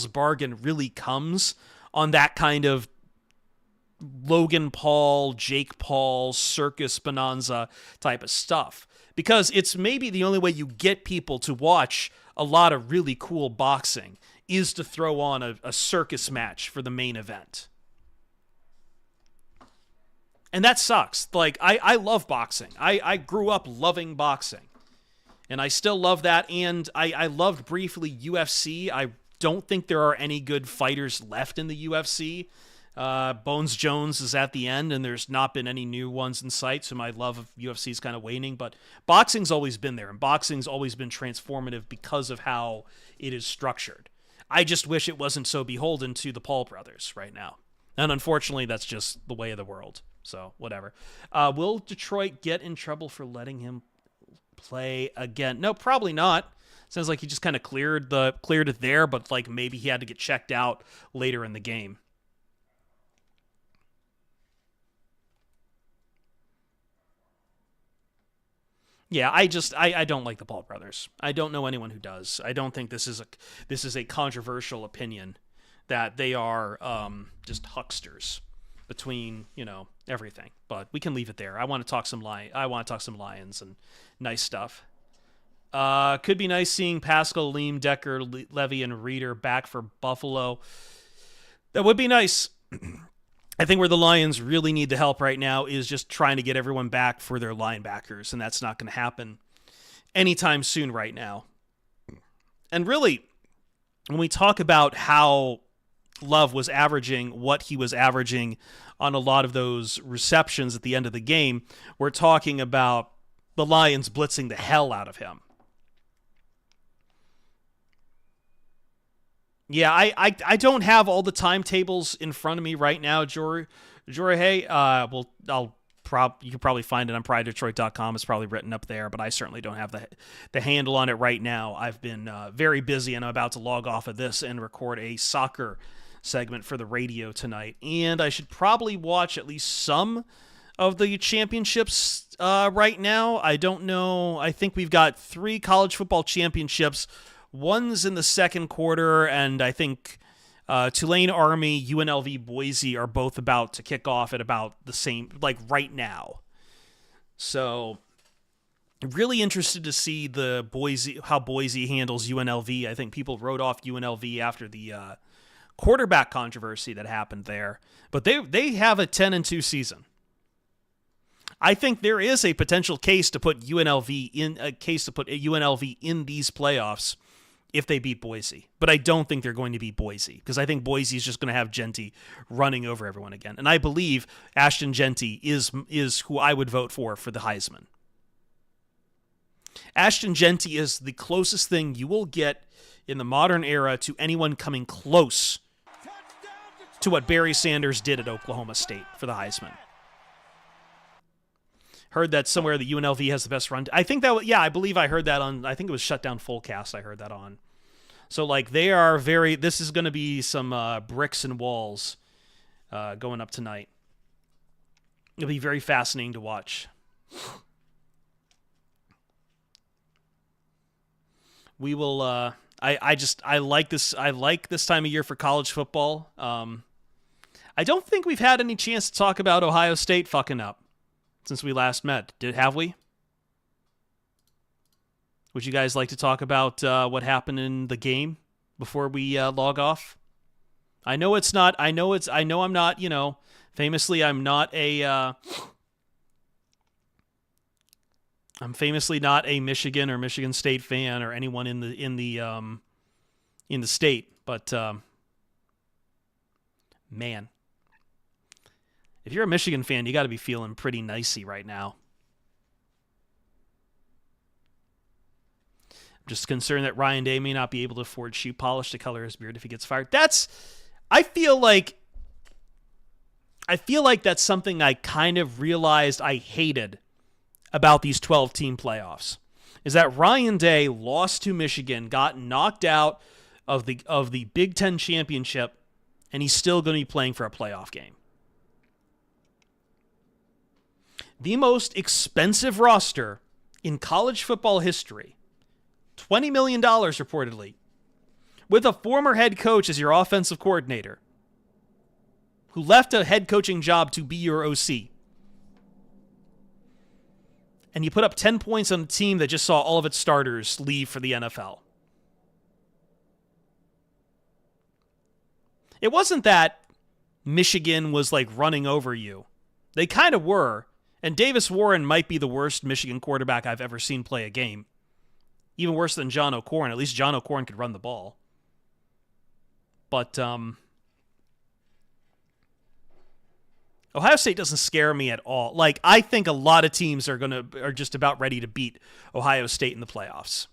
bargain really comes on that kind of Logan Paul, Jake Paul, circus bonanza type of stuff. Because it's maybe the only way you get people to watch a lot of really cool boxing is to throw on a circus match for the main event. And that sucks. Like, I love boxing. I grew up loving boxing. And I still love that, and I loved briefly UFC. I don't think there are any good fighters left in the UFC. Bones Jones is at the end, and there's not been any new ones in sight, so my love of UFC is kind of waning. But boxing's always been there, and boxing's always been transformative because of how it is structured. I just wish it wasn't so beholden to the Paul brothers right now. And unfortunately, that's just the way of the world. So, whatever. Will Detroit get in trouble for letting him play again? No, probably not. Sounds like he just kind of cleared it there, but like maybe he had to get checked out later in the game. Yeah, I don't like the Paul brothers. I don't know anyone who does. I don't think this is a controversial opinion that they are just hucksters between, everything. But we can leave it there. I want to talk some Lions and nice stuff. Could be nice seeing Pascal, Leem, Decker, Levy, and Reeder back for Buffalo. That would be nice. I think where the Lions really need the help right now is just trying to get everyone back for their linebackers, and that's not going to happen anytime soon right now. And really, when we talk about how Love was averaging what he was averaging on a lot of those receptions at the end of the game, we're talking about the Lions blitzing the hell out of him. Yeah, I don't have all the timetables in front of me right now, Jorge. You can probably find it on pridedetroit.com. It's probably written up there, but I certainly don't have the handle on it right now. I've been very busy, and I'm about to log off of this and record a soccer segment for the radio tonight. And I should probably watch at least some of the championships right now. I don't know. I think we've got 3 college football championships. One's in the second quarter, and I think Tulane Army, UNLV Boise are both about to kick off at about the same, like right now. So, really interested to see how Boise handles UNLV. I think people wrote off UNLV after the quarterback controversy that happened there, but they have a 10-2 season. I think there is a potential case to put UNLV in these playoffs if they beat Boise. But I don't think they're going to beat Boise because I think Boise is just going to have Genty running over everyone again. And I believe Ashton Genty is who I would vote for the Heisman. Ashton Genty is the closest thing you will get in the modern era to anyone coming close to what Barry Sanders did at Oklahoma State for the Heisman. Heard that somewhere the UNLV has the best run. I think that, I believe I heard that on, I think it was Shutdown Fullcast I heard that on. So, like, they are this is going to be some bricks and walls going up tonight. It'll be very fascinating to watch. We will, I like this time of year for college football. I don't think we've had any chance to talk about Ohio State fucking up since we last met. Have we? Would you guys like to talk about what happened in the game before we log off? I know I'm not, famously I'm not a I'm famously not a Michigan or Michigan State fan or anyone in the state, but man, if you're a Michigan fan, you got to be feeling pretty nicey right now. I'm just concerned that Ryan Day may not be able to afford shoe polish to color his beard if he gets fired. I feel like that's something I kind of realized I hated about these 12-team playoffs, is that Ryan Day lost to Michigan, got knocked out of the Big Ten championship, and he's still going to be playing for a playoff game. The most expensive roster in college football history, $20 million reportedly, with a former head coach as your offensive coordinator, who left a head coaching job to be your OC. And you put up 10 points on a team that just saw all of its starters leave for the NFL. It wasn't that Michigan was like running over you. They kind of were. And Davis Warren might be the worst Michigan quarterback I've ever seen play a game. Even worse than John O'Corn. At least John O'Corn could run the ball. But Ohio State doesn't scare me at all. Like, I think a lot of teams are just about ready to beat Ohio State in the playoffs.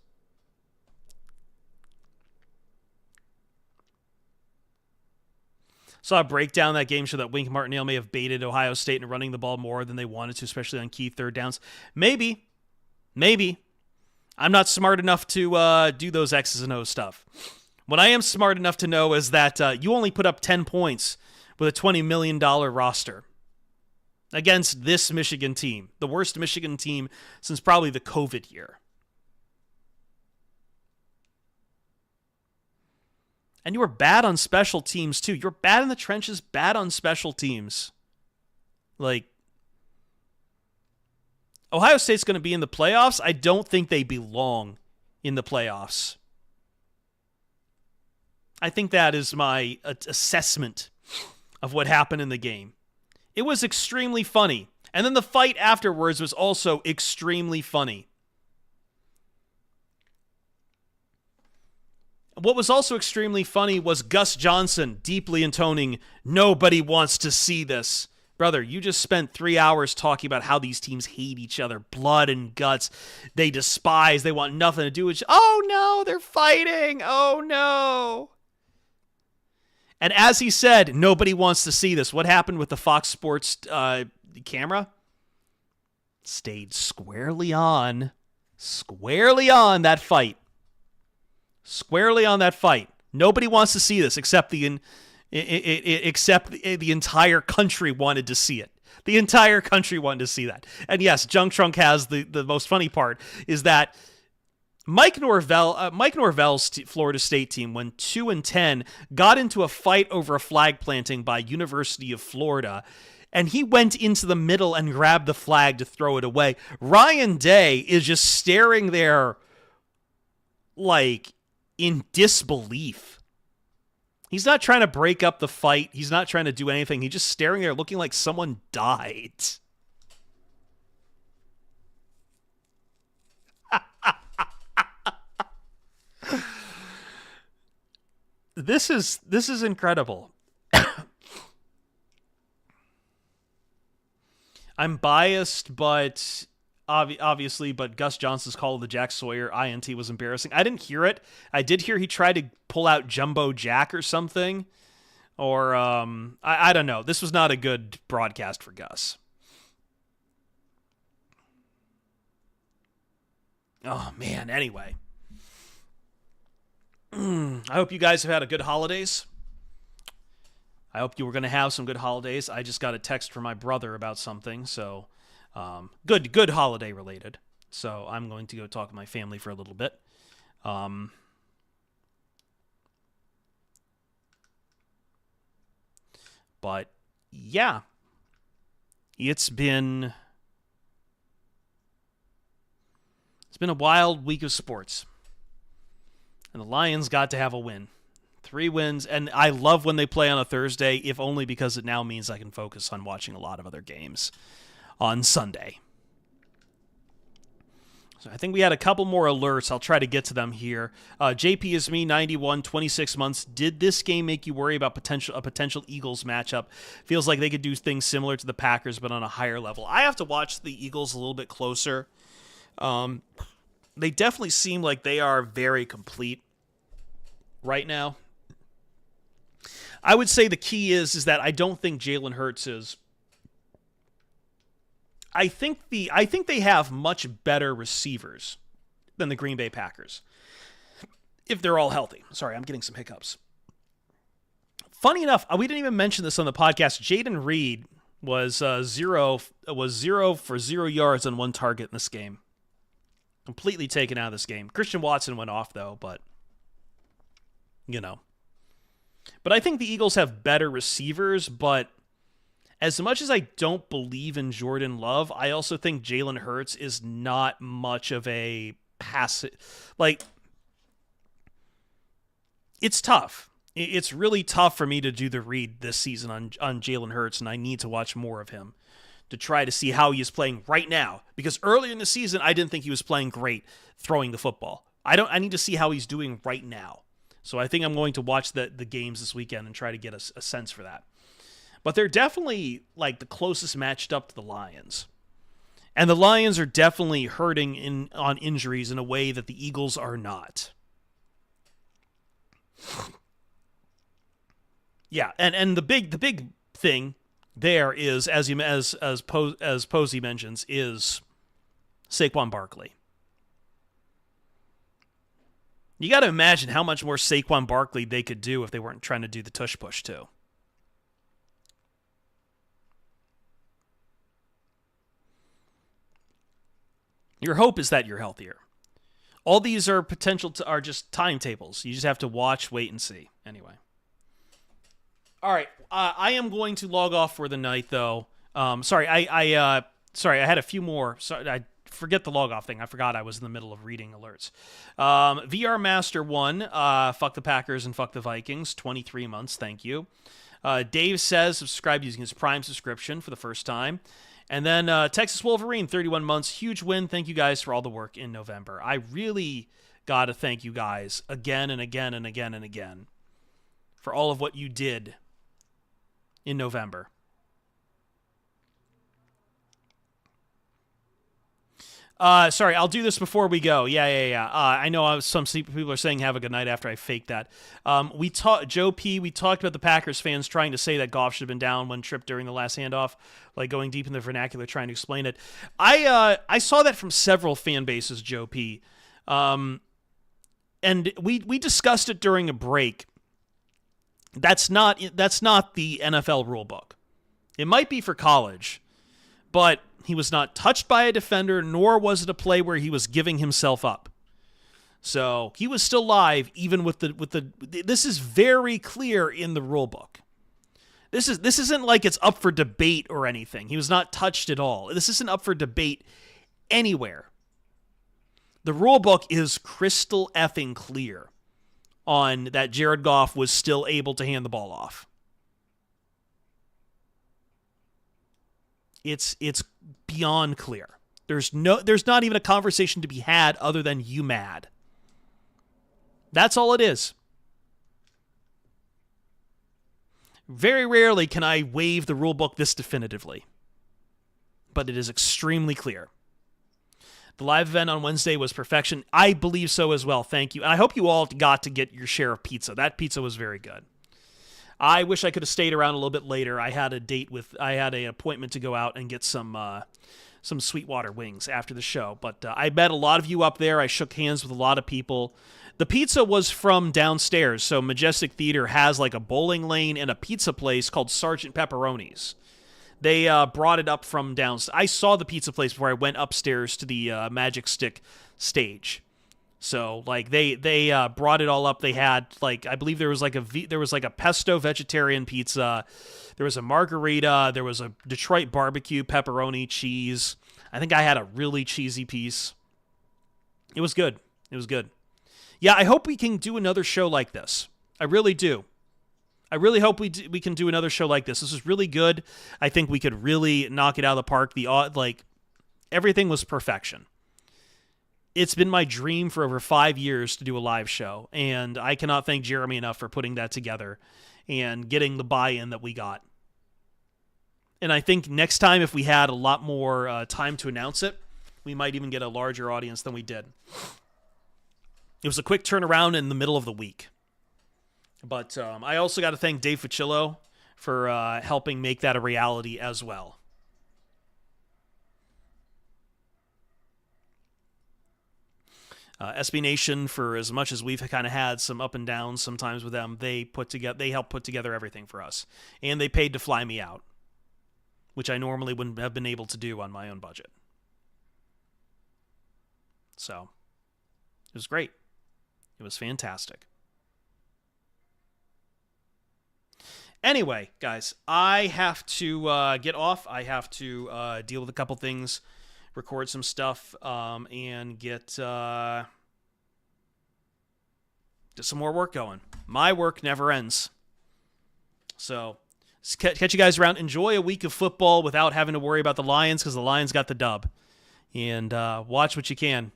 Saw a breakdown that game show that Wink Martindale may have baited Ohio State in running the ball more than they wanted to, especially on key third downs. Maybe. I'm not smart enough to do those X's and O's stuff. What I am smart enough to know is that you only put up 10 points with a $20 million roster against this Michigan team, the worst Michigan team since probably the COVID year. And you were bad on special teams, too. You're bad in the trenches, bad on special teams. Like, Ohio State's going to be in the playoffs. I don't think they belong in the playoffs. I think that is my assessment of what happened in the game. It was extremely funny. And then the fight afterwards was also extremely funny. What was also extremely funny was Gus Johnson deeply intoning, "Nobody wants to see this." Brother, you just spent 3 hours talking about how these teams hate each other, blood and guts. They despise, they want nothing to do with Oh no, they're fighting. Oh no. And as he said, nobody wants to see this. What happened with the Fox Sports camera? Stayed squarely on that fight. Squarely on that fight. Nobody wants to see this except the entire country wanted to see it. The entire country wanted to see that. And yes, Junk Trunk has the most funny part is that Mike Norvell's Florida State team, when 2-10, got into a fight over a flag planting by University of Florida, and he went into the middle and grabbed the flag to throw it away. Ryan Day is just staring there like in disbelief. He's not trying to break up the fight. He's not trying to do anything. He's just staring there looking like someone died. This is incredible. I'm biased, but obviously, but Gus Johnson's call of the Jack Sawyer INT was embarrassing. I didn't hear it. I did hear he tried to pull out Jumbo Jack or something, or I don't know. This was not a good broadcast for Gus. Oh man. Anyway, I hope you guys have had a good holidays. I hope you were going to have some good holidays. I just got a text from my brother about something, so good holiday related. So I'm going to go talk to my family for a little bit. But yeah, it's been a wild week of sports, and the Lions got to have a win. 3 wins, and I love when they play on a Thursday, if only because it now means I can focus on watching a lot of other games on Sunday. So I think we had a couple more alerts. I'll try to get to them here. JP is me, 91, 26 months. Did this game make you worry about a potential Eagles matchup? Feels like they could do things similar to the Packers, but on a higher level. I have to watch the Eagles a little bit closer. They definitely seem like they are very complete right now. I would say the key is that I don't think Jalen Hurts is. I think they have much better receivers than the Green Bay Packers, if they're all healthy. Sorry, I'm getting some hiccups. Funny enough, we didn't even mention this on the podcast. Jaden Reed was 0 for 0 yards on 1 target in this game. Completely taken out of this game. Christian Watson went off though, but you know. But I think the Eagles have better receivers, but as much as I don't believe in Jordan Love, I also think Jalen Hurts is not much of a passive. Like, it's tough. It's really tough for me to do the read this season on Jalen Hurts, and I need to watch more of him to try to see how he is playing right now. Because earlier in the season, I didn't think he was playing great throwing the football. I need to see how he's doing right now. So I think I'm going to watch the games this weekend and try to get a sense for that. But they're definitely like the closest matched up to the Lions. And the Lions are definitely hurting on injuries in a way that the Eagles are not. Yeah, and the big thing there is, as Posey mentions, is Saquon Barkley. You got to imagine how much more Saquon Barkley they could do if they weren't trying to do the tush push too. Your hope is that you're healthier. All these are are just timetables. You just have to watch, wait, and see. Anyway. All right. I am going to log off for the night, though. Sorry, I had a few more. Sorry, I forget the log off thing. I forgot I was in the middle of reading alerts. VR Master 1, fuck the Packers and fuck the Vikings, 23 months, thank you. Dave says subscribe using his Prime subscription for the first time. And then Texas Wolverine, 31 months, huge win. Thank you guys for all the work in November. I really got to thank you guys again and again and again and again for all of what you did in November. Sorry, I'll do this before we go. Yeah. I know some people are saying have a good night after I faked that. Joe P, we talked about the Packers fans trying to say that Goff should have been down one trip during the last handoff, like going deep in the vernacular trying to explain it. I saw that from several fan bases, Joe P. And we discussed it during a break. That's not the NFL rule book. It might be for college, but he was not touched by a defender, nor was it a play where he was giving himself up. So he was still live, even with the. This is very clear in the rule book. This isn't like it's up for debate or anything. He was not touched at all. This isn't up for debate anywhere. The rule book is crystal effing clear on that Jared Goff was still able to hand the ball off. It's beyond clear. There's not even a conversation to be had other than you mad. That's all it is. Very rarely can I waive the rule book this definitively, but it is extremely clear. The live event on Wednesday was perfection. I believe so as well. Thank you. And I hope you all got to get your share of pizza. That pizza was very good. I wish I could have stayed around a little bit later. I had an appointment to go out and get some Sweetwater wings after the show. But I met a lot of you up there. I shook hands with a lot of people. The pizza was from downstairs. So Majestic Theater has like a bowling lane and a pizza place called Sergeant Pepperoni's. They brought it up from downstairs. I saw the pizza place before I went upstairs to the Magic Stick stage. So like they brought it all up. They had like, I believe there was like a pesto vegetarian pizza. There was a margarita. There was a Detroit barbecue pepperoni cheese. I think I had a really cheesy piece. It was good. It was good. Yeah, I hope we can do another show like this. I really do. I really hope we can do another show like this. This is really good. I think we could really knock it out of the park. Everything was perfection. It's been my dream for over 5 years to do a live show, and I cannot thank Jeremy enough for putting that together and getting the buy-in that we got. And I think next time, if we had a lot more time to announce it, we might even get a larger audience than we did. It was a quick turnaround in the middle of the week. But I also got to thank Dave Fucillo for helping make that a reality as well. SB Nation, for as much as we've kind of had some up and downs sometimes with them, they helped put together everything for us. And they paid to fly me out, which I normally wouldn't have been able to do on my own budget. So, it was great. It was fantastic. Anyway, guys, I have to get off. I have to deal with a couple things, record some stuff, and get some more work going. My work never ends. So, catch you guys around. Enjoy a week of football without having to worry about the Lions, because the Lions got the dub. And watch what you can.